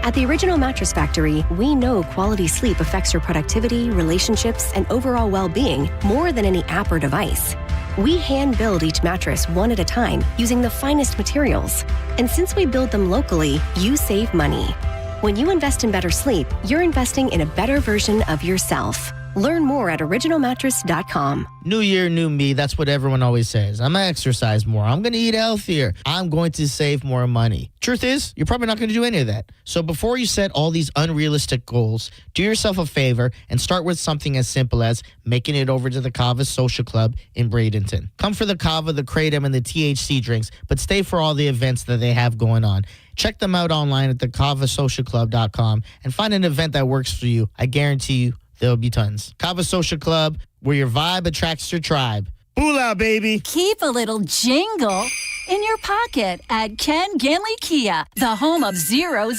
At the Original Mattress Factory, we know quality sleep affects your productivity, relationships, and overall well-being more than any app or device. We hand build each mattress one at a time using the finest materials. And since we build them locally, you save money. When you invest in better sleep, you're investing in a better version of yourself. Learn more at originalmattress.com. New year, new me. That's what everyone always says. I'm going to exercise more. I'm going to eat healthier. I'm going to save more money. Truth is, you're probably not going to do any of that. So before you set all these unrealistic goals, do yourself a favor and start with something as simple as making it over to the Kava Social Club in Bradenton. Come for the Kava, the Kratom, and the THC drinks, but stay for all the events that they have going on. Check them out online at thekavasocialclub.com and find an event that works for you. I guarantee you, there'll be tons. Kava Social Club, where your vibe attracts your tribe. Boolah, baby. Keep a little jingle in your pocket at Ken Ganley Kia, the home of 000.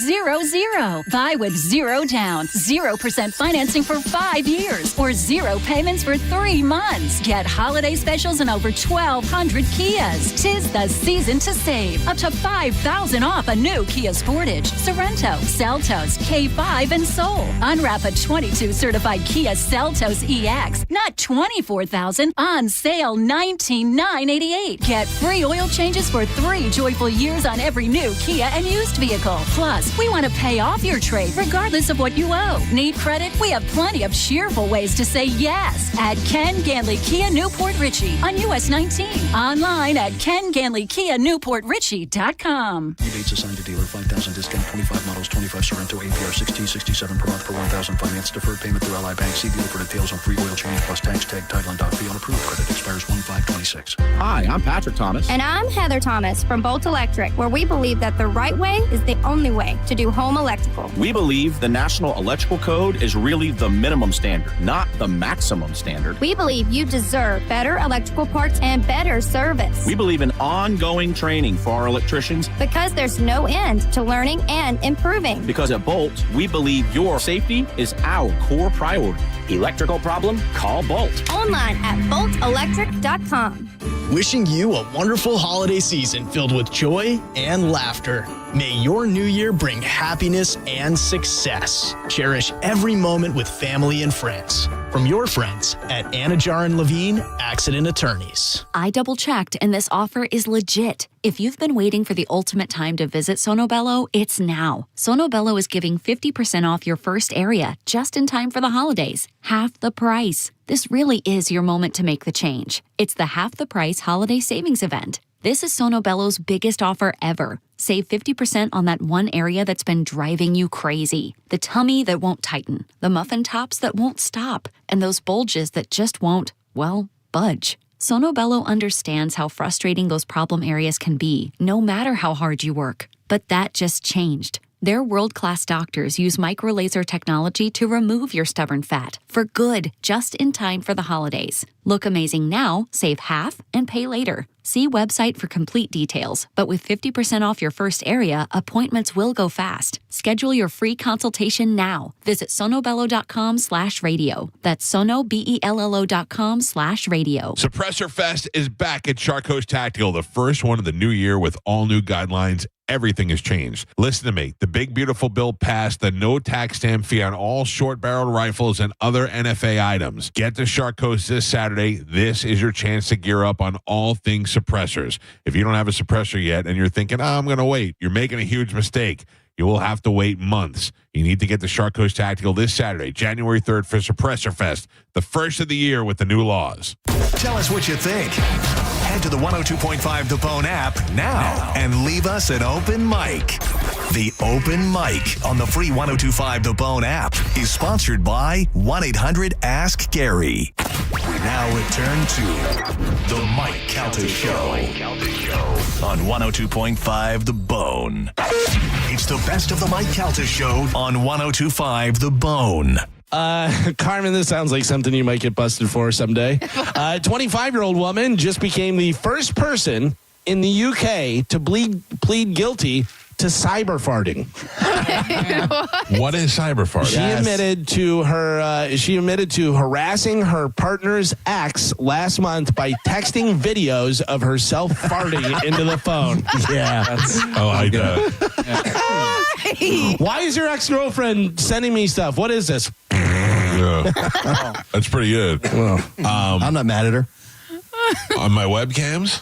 Buy with zero down, 0% financing for 5 years, or 0 payments for 3 months. Get holiday specials in over 1,200 Kias. 'Tis the season to save. Up to $5,000 off a new Kia Sportage, Sorento, Seltos, K5, and Soul. Unwrap a 22 certified Kia Seltos EX, not $24,000, on sale $19,988. Get free oil changes for 3 joyful years on every new Kia and used vehicle. Plus, we want to pay off your trade regardless of what you owe. Need credit? We have plenty of cheerful ways to say yes at Ken Ganley Kia Newport Richie on US 19. Online at KenGanleyKia NewportRichie.com. Rebates assigned to dealer, 5,000 discount, 25 models, 25 Sorrento, APR 6067 per month for 1,000 finance, deferred payment through Ally Bank. See dealer for details on free oil change plus tax tag title and dock fee on approved credit. Expires 1/5/26. Hi, I'm Patrick Thomas. And I'm Heather Thomas from Bolt Electric, where we believe that the right way is the only way to do home electrical. We believe the National Electrical Code is really the minimum standard, not the maximum standard. We believe you deserve better electrical parts and better service. We believe in ongoing training for our electricians. Because there's no end to learning and improving. Because at Bolt, we believe your safety is our core priority. Electrical problem? Call Bolt. Online at boltelectric.com. Wishing you a wonderful holiday season filled with joy and laughter. May your new year bring happiness and success. Cherish every moment with family and friends. From your friends at Anajar and Levine Accident Attorneys. I double-checked, and this offer is legit. If you've been waiting for the ultimate time to visit Sonobello, it's now. Sonobello is giving 50% off your first area just in time for the holidays. Half the price. This really is your moment to make the change. It's the half the price holiday savings event. This is Sonobello's biggest offer ever. Save 50% on that one area that's been driving you crazy. The tummy that won't tighten, the muffin tops that won't stop, and those bulges that just won't, well, budge. Sonobello understands how frustrating those problem areas can be, no matter how hard you work. But that just changed. Their world-class doctors use microlaser technology to remove your stubborn fat for good, just in time for the holidays. Look amazing now, save half, and pay later. See website for complete details. But with 50% off your first area, appointments will go fast. Schedule your free consultation now. Visit sonobello.com/radio. That's sonobello.com/radio. Suppressor Fest is back at Charcos Tactical, the first one of the new year with all new guidelines. Everything has changed. Listen to me. The big, beautiful bill passed the no tax stamp fee on all short-barreled rifles and other NFA items. Get to Charcos this Saturday. This is your chance to gear up on all things suppressors. If you don't have a suppressor yet and you're thinking, I'm going to wait, you're making a huge mistake. You will have to wait months. You need to get to Charcos Tactical this Saturday, January 3rd for Suppressor Fest, the first of the year with the new laws. Tell us what you think. Head to the 102.5 The Bone app now and leave us an open mic. The Open Mic on the free 102.5 The Bone app is sponsored by 1-800-ASK-GARY. We now return to The Mike Calta Show on 102.5 The Bone. It's the best of The Mike Calta Show on 102.5 The Bone. Carmen, this sounds like something you might get busted for someday. A 25-year-old woman just became the first person in the UK to plead guilty to cyber farting. What is cyber farting? She admitted to harassing her partner's ex last month by texting videos of herself farting into the phone. Yeah. I like that. Why is your ex-girlfriend sending me stuff? What is this? Yeah. That's pretty good. I'm not mad at her. On my webcams?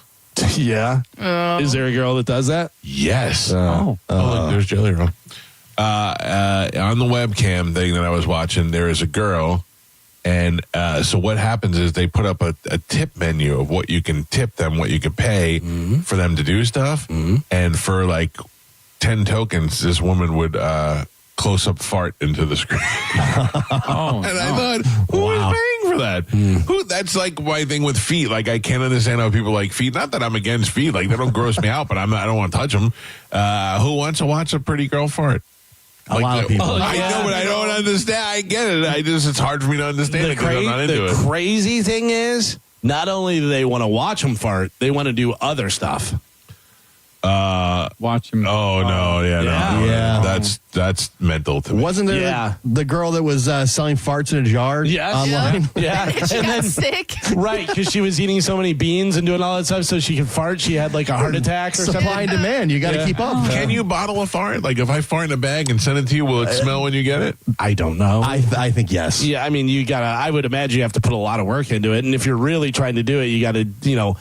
Yeah. Is there a girl that does that? Yes. Look, there's Jelly Roll. On the webcam thing that I was watching, there is a girl. And so what happens is they put up a tip menu of what you can tip them, what you can pay for them to do stuff. And for like 10 tokens, this woman would close-up fart into the screen. And I thought, who is paying for that? That's like my thing with feet. Like, I can't understand how people like feet. Not that I'm against feet. Like, they don't gross me out, but I don't want to touch them. Who wants to watch a pretty girl fart? A lot of people. I know, but I don't understand. I get it. It's hard for me to understand it because I'm not into it. The crazy thing is, not only do they want to watch them fart, they want to do other stuff. watch him. Oh no, Yeah. That's mental to me. Wasn't there the girl that was selling farts in a jar online? Yeah. She got sick. Right, because she was eating so many beans and doing all that stuff so she could fart. She had like a heart attack or something. Supply and demand. You got to keep up. Can you bottle a fart? Like if I fart in a bag and send it to you, will it smell when you get it? I don't know. I think yes. Yeah, I mean, I would imagine you have to put a lot of work into it. And if you're really trying to do it, you got to,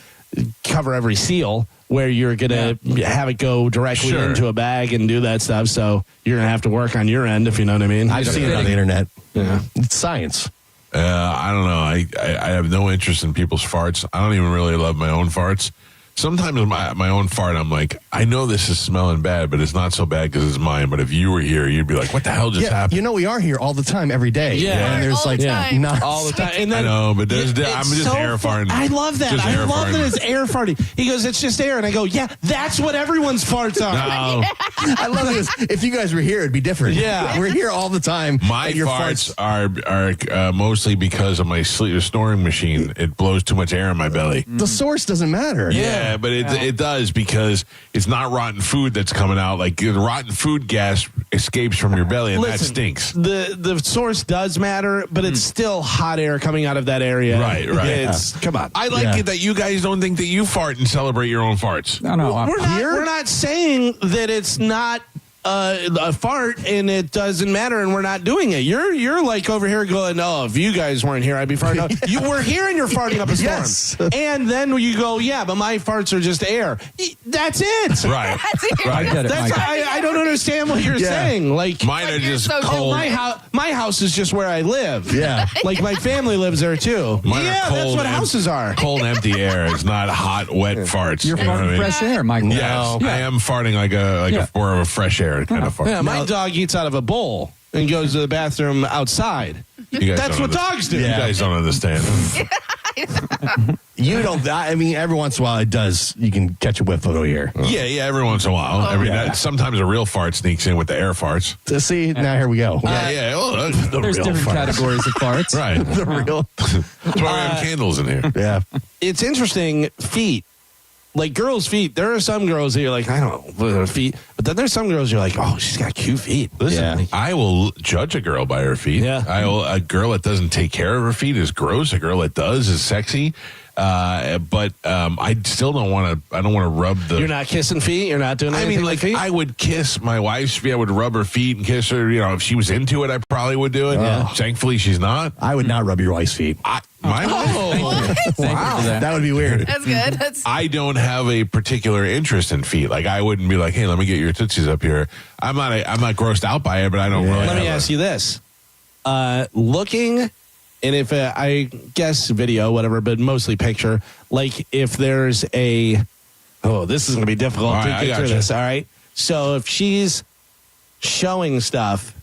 cover every seal where you're going to have it go directly into a bag and do that stuff. So you're going to have to work on your end, if you know what I mean. I've seen it on the internet. Yeah. It's science. I don't know. I have no interest in people's farts. I don't even really love my own farts. Sometimes my own fart, I'm like, I know this is smelling bad, but it's not so bad because it's mine. But if you were here, you'd be like, what the hell just happened? We are here all the time, every day. Yeah. And there's all the time. not all the time. And then, I know, but I'm just so air farting. I love that. Just I air love farting. that it's air farting. He goes, it's just air. And I go, yeah, that's what everyone's farts are. No. I love it. If you guys were here, it'd be different. Yeah. We're here all the time. My and your farts are mostly because of my snoring machine. It blows too much air in my belly. The source doesn't matter. Yeah, but it does because it's not rotten food that's coming out. Like the rotten food gas escapes from your belly, and that stinks. The source does matter, but it's still hot air coming out of that area. Right. Come on. I like it that you guys don't think that you fart and celebrate your own farts. No, We're not saying that it's not a fart and it doesn't matter and we're not doing it. You're like over here going, no, if you guys weren't here, I'd be farting. You were here and you're farting up a storm. Yes. And then you go, yeah, but my farts are just air. That's it. Right. That's it. I get it, Mike. I don't understand what you're saying. Like Mine are just so cold. my house is just where I live. Yeah. Like my family lives there too. Mine are cold that's what and- houses are. Cold, empty air. It's not hot, wet farts. You're You know what I farting mean? fresh air, Mike. Yes, I am farting like a more of a fresh air kind of fart. Yeah, my dog eats out of a bowl and goes to the bathroom outside. You guys That's don't what dogs do. You guys don't understand. You don't. I mean, every once in a while it does. You can catch a whiff over here. Yeah, every once in a while. Sometimes a real fart sneaks in with the air farts. See, now here we go. There's different categories of farts. Right. The real. That's why we have candles in here. Yeah. It's interesting. Feet. Like girls' feet. There are some girls that you're like, I don't know, her feet. But then there's some girls you're like, oh, she's got cute feet. Listen, I will judge a girl by her feet. Yeah. A girl that doesn't take care of her feet is gross. A girl that does is sexy. But I still don't want to. I don't want to rub the. You're not kissing feet. You're not doing. I anything mean, with like feet? I would kiss my wife's feet. I would rub her feet and kiss her. You know, if she was into it, I probably would do it. Thankfully, she's not. I would not rub your wife's feet. Wow. That would be weird. That's good. I don't have a particular interest in feet. Like I wouldn't be like, hey, let me get your tootsies up here. I'm not grossed out by it, but I don't really. Let me ask you this: looking, and if I guess video, whatever, but mostly picture. Like if there's this is going to be difficult All to right, I get through gotcha. this. All right, so if she's showing stuff,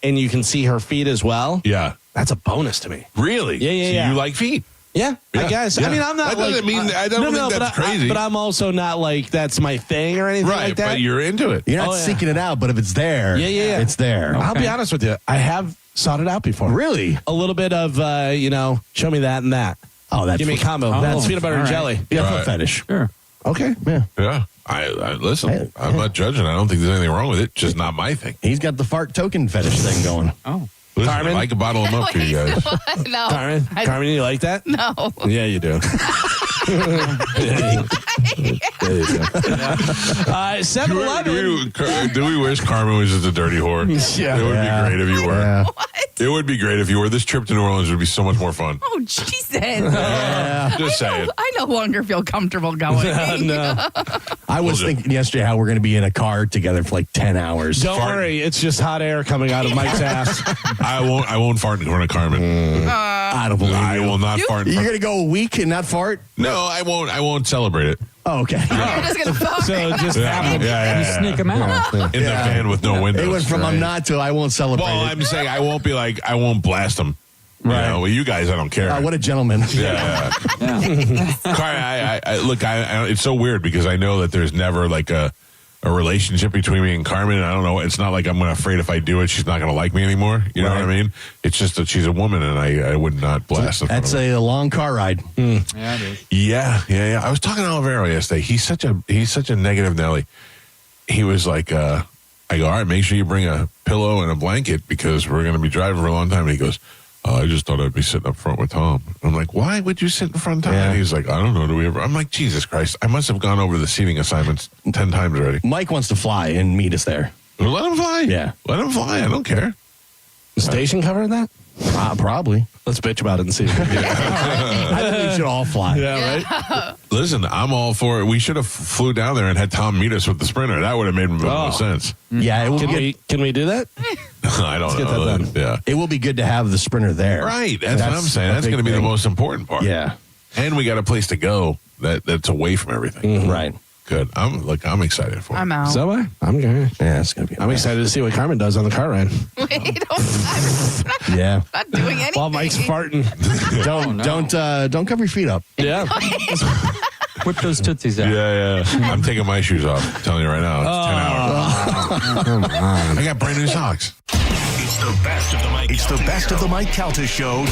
and you can see her feet as well, Yeah. that's a bonus to me. Really? Yeah. So you like feet? Yeah, I Yeah, guess. yeah. I mean, I'm not. That doesn't mean- I don't think that's crazy. But I'm also not like that's my thing or anything Right, like that. but you're into it. You're not Oh, yeah. seeking it out, but if it's there, Yeah. it's there. I'll be honest with you. I have sought it out before. Really? A little bit of, show me that and that. Oh, that's Give me a combo. That's peanut butter and jelly. Yeah, Right. foot fetish. Sure. Okay. Yeah. Yeah. I listen. I'm not judging. I don't think there's anything wrong with it. Just not my thing. He's got the fart token fetish thing going. Oh. Listen, Carmen? I could bottle them up for you guys. No. Carmen, you like that? No. Yeah, you do. 7-Eleven. Do we wish Carmen was just a dirty whore? Yeah. It would be great if you were. Yeah. It would be great if you were. This trip to New Orleans would be so much more fun. Oh, Jesus. Just saying. I no longer feel comfortable going. No. I was thinking yesterday how we're going to be in a car together for like 10 hours. Don't worry. It's just hot air coming out of Mike's ass. I won't fart in front of Carmen. I don't believe I you. will not fart in You're front. going to go a week and not fart? No, I won't. I won't celebrate it. Oh, okay. You're just going to fart. So just You sneak them out. In the van with no windows. It went from I'm not to I won't celebrate Well, it. I'm saying I won't be like I won't blast them. Right. You know, well, you guys, I don't care. What a gentleman. Yeah. Carmen, look, it's so weird because I know that there's never like a relationship between me and Carmen. And I don't know. It's not like I'm afraid if I do it, she's not going to like me anymore. You know what I mean? It's just that she's a woman and I would not blast her. That's a long car ride. Yeah, it is. Yeah. I was talking to Olivero yesterday. He's such a negative Nelly. he was like, I go, all right, make sure you bring a pillow and a blanket because we're going to be driving for a long time. And he goes, I just thought I'd be sitting up front with Tom. I'm like, why would you sit in front of Tom? Yeah. And he's like, I don't know. Do we ever? I'm like, Jesus Christ. I must have gone over the seating assignments 10 times already. Mike wants to fly and meet us there. Well, let him fly. Yeah. Let him fly. I don't care. The station covering that? Probably. Let's bitch about it and see. I think we should all fly. Yeah, right? Listen, I'm all for it. We should have flew down there and had Tom meet us with the Sprinter. That would have made more sense. Yeah, Can we do that? I don't Get know. that done. Yeah. it will be good to have the Sprinter there. Right. That's what I'm saying. That's going to be the most important part. Yeah. And we got a place to go that's away from everything. Right. Good. I'm excited for it. I'm out. So I'm going. Yeah, it's going to be. I'm excited to see what Carmen does on the car ride. Wait, I'm Yeah. not doing anything. While Mike's farting. Don't cover your feet up. Yeah. Whip those tootsies out. Yeah. I'm taking my shoes off. I'm telling you right now. It's 10 hours. I got brand new socks. It's the best of the Mike. It's the best of the Mike Calta Show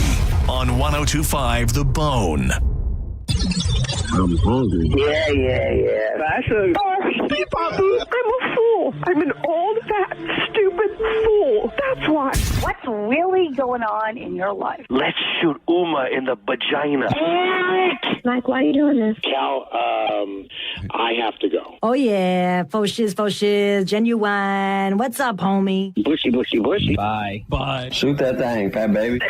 on 102.5 The Bone. I'm hungry. Yeah. That's a... I'm a fool. I'm an old, fat, stupid fool. That's why. What's really going on in your life? Let's shoot Uma in the vagina. Mike, why are you doing this? Cal, I have to go. Oh, yeah. Faux shiz, genuine. What's up, homie? Bushy. Bye. Shoot that thing, fat baby.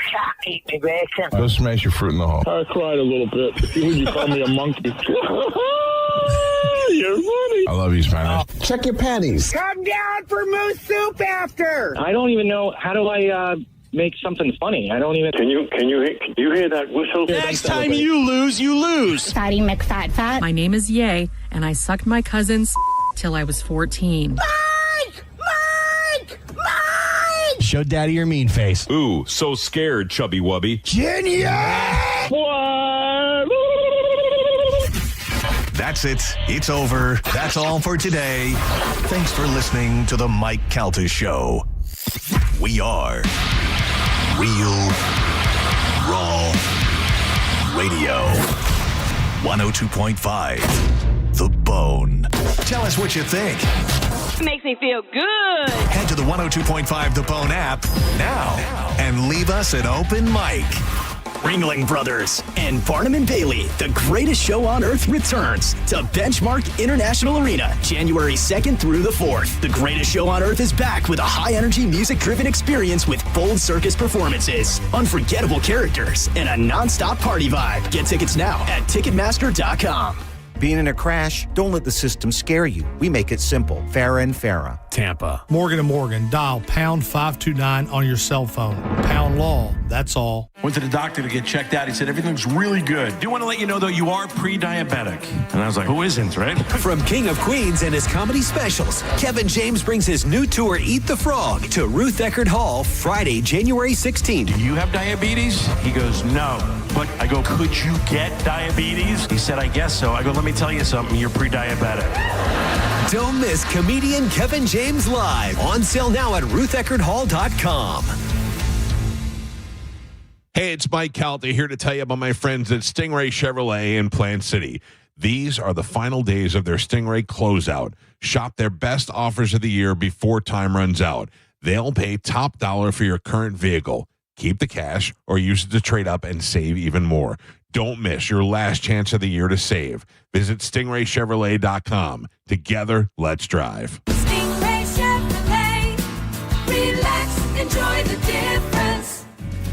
Go smash your fruit in the hall. I cried a little bit. You call me a monkey. You're funny. I love you, Spanish. Check your panties. Come down for moose soup after. I don't even know, how do I make something funny? I don't even... Can you hear that whistle? Next time you lose. Fatty McFat. My name is Ye, and I sucked my cousin's till I was 14. Mike! Show daddy your mean face. Ooh, so scared, chubby wubby. That's it. It's over. That's all for today. Thanks for listening to the Mike Calta Show. We are Real Raw Radio. 102.5 The Bone. Tell us what you think. Makes me feel good. Head to the 102.5 The Bone app now and leave us an open mic. Ringling Brothers and Barnum and Bailey, the greatest show on earth, returns to Benchmark International Arena, January 2nd through the 4th. The greatest show on earth is back with a high-energy, music-driven experience with bold circus performances, unforgettable characters, and a non-stop party vibe. Get tickets now at Ticketmaster.com. Being in a crash? Don't let the system scare you. We make it simple. Farah and Farah. Tampa. Morgan & Morgan. Dial pound 529 on your cell phone. Pound law. That's all. Went to the doctor to get checked out. He said, everything's really good. Do want to let you know, though, you are pre-diabetic. And I was like, who isn't, right? From King of Queens and his comedy specials, Kevin James brings his new tour, Eat the Frog, to Ruth Eckerd Hall, Friday, January 16th. Do you have diabetes? He goes, no. But I go, could you get diabetes? He said, I guess so. I go, let me tell you something. You're pre-diabetic. Don't miss comedian Kevin James live. On sale now at rutheckerdhall.com. Hey, it's Mike Calta here to tell you about my friends at Stingray Chevrolet in Plant City. These are the final days of their Stingray closeout. Shop their best offers of the year before time runs out. They'll pay top dollar for your current vehicle. Keep the cash or use it to trade up and save even more. Don't miss your last chance of the year to save. Visit stingraychevrolet.com. Together, let's drive. Stingray Chevrolet. Relax, enjoy the difference.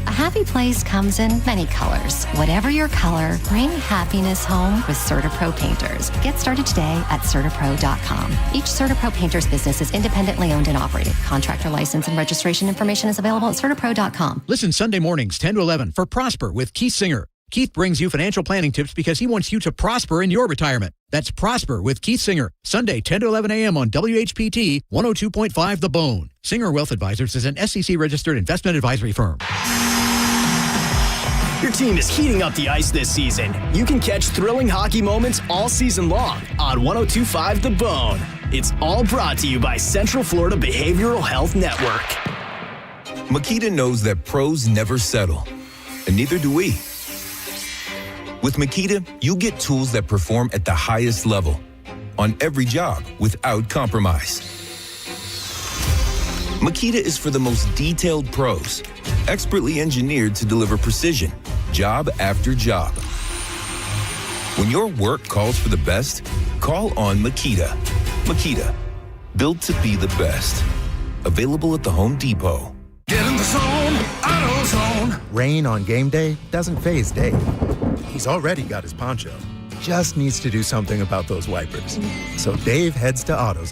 A happy place comes in many colors. Whatever your color, bring happiness home with CertaPro Painters. Get started today at CertaPro.com. Each CertaPro Painters business is independently owned and operated. Contractor license and registration information is available at CertaPro.com. Listen Sunday mornings 10 to 11 for Prosper with Keith Singer. Keith brings you financial planning tips because he wants you to prosper in your retirement. That's Prosper with Keith Singer. Sunday, 10 to 11 a.m. on WHPT 102.5 The Bone. Singer Wealth Advisors is an SEC-registered investment advisory firm. Your team is heating up the ice this season. You can catch thrilling hockey moments all season long on 102.5 The Bone. It's all brought to you by Central Florida Behavioral Health Network. Makita knows that pros never settle, and neither do we. With Makita, you get tools that perform at the highest level, on every job without compromise. Makita is for the most detailed pros, expertly engineered to deliver precision, job after job. When your work calls for the best, call on Makita. Makita, built to be the best. Available at the Home Depot. Get in the zone, AutoZone. Rain on game day doesn't faze Dave. He's already got his poncho. Just needs to do something about those wipers. So Dave heads to AutoZone.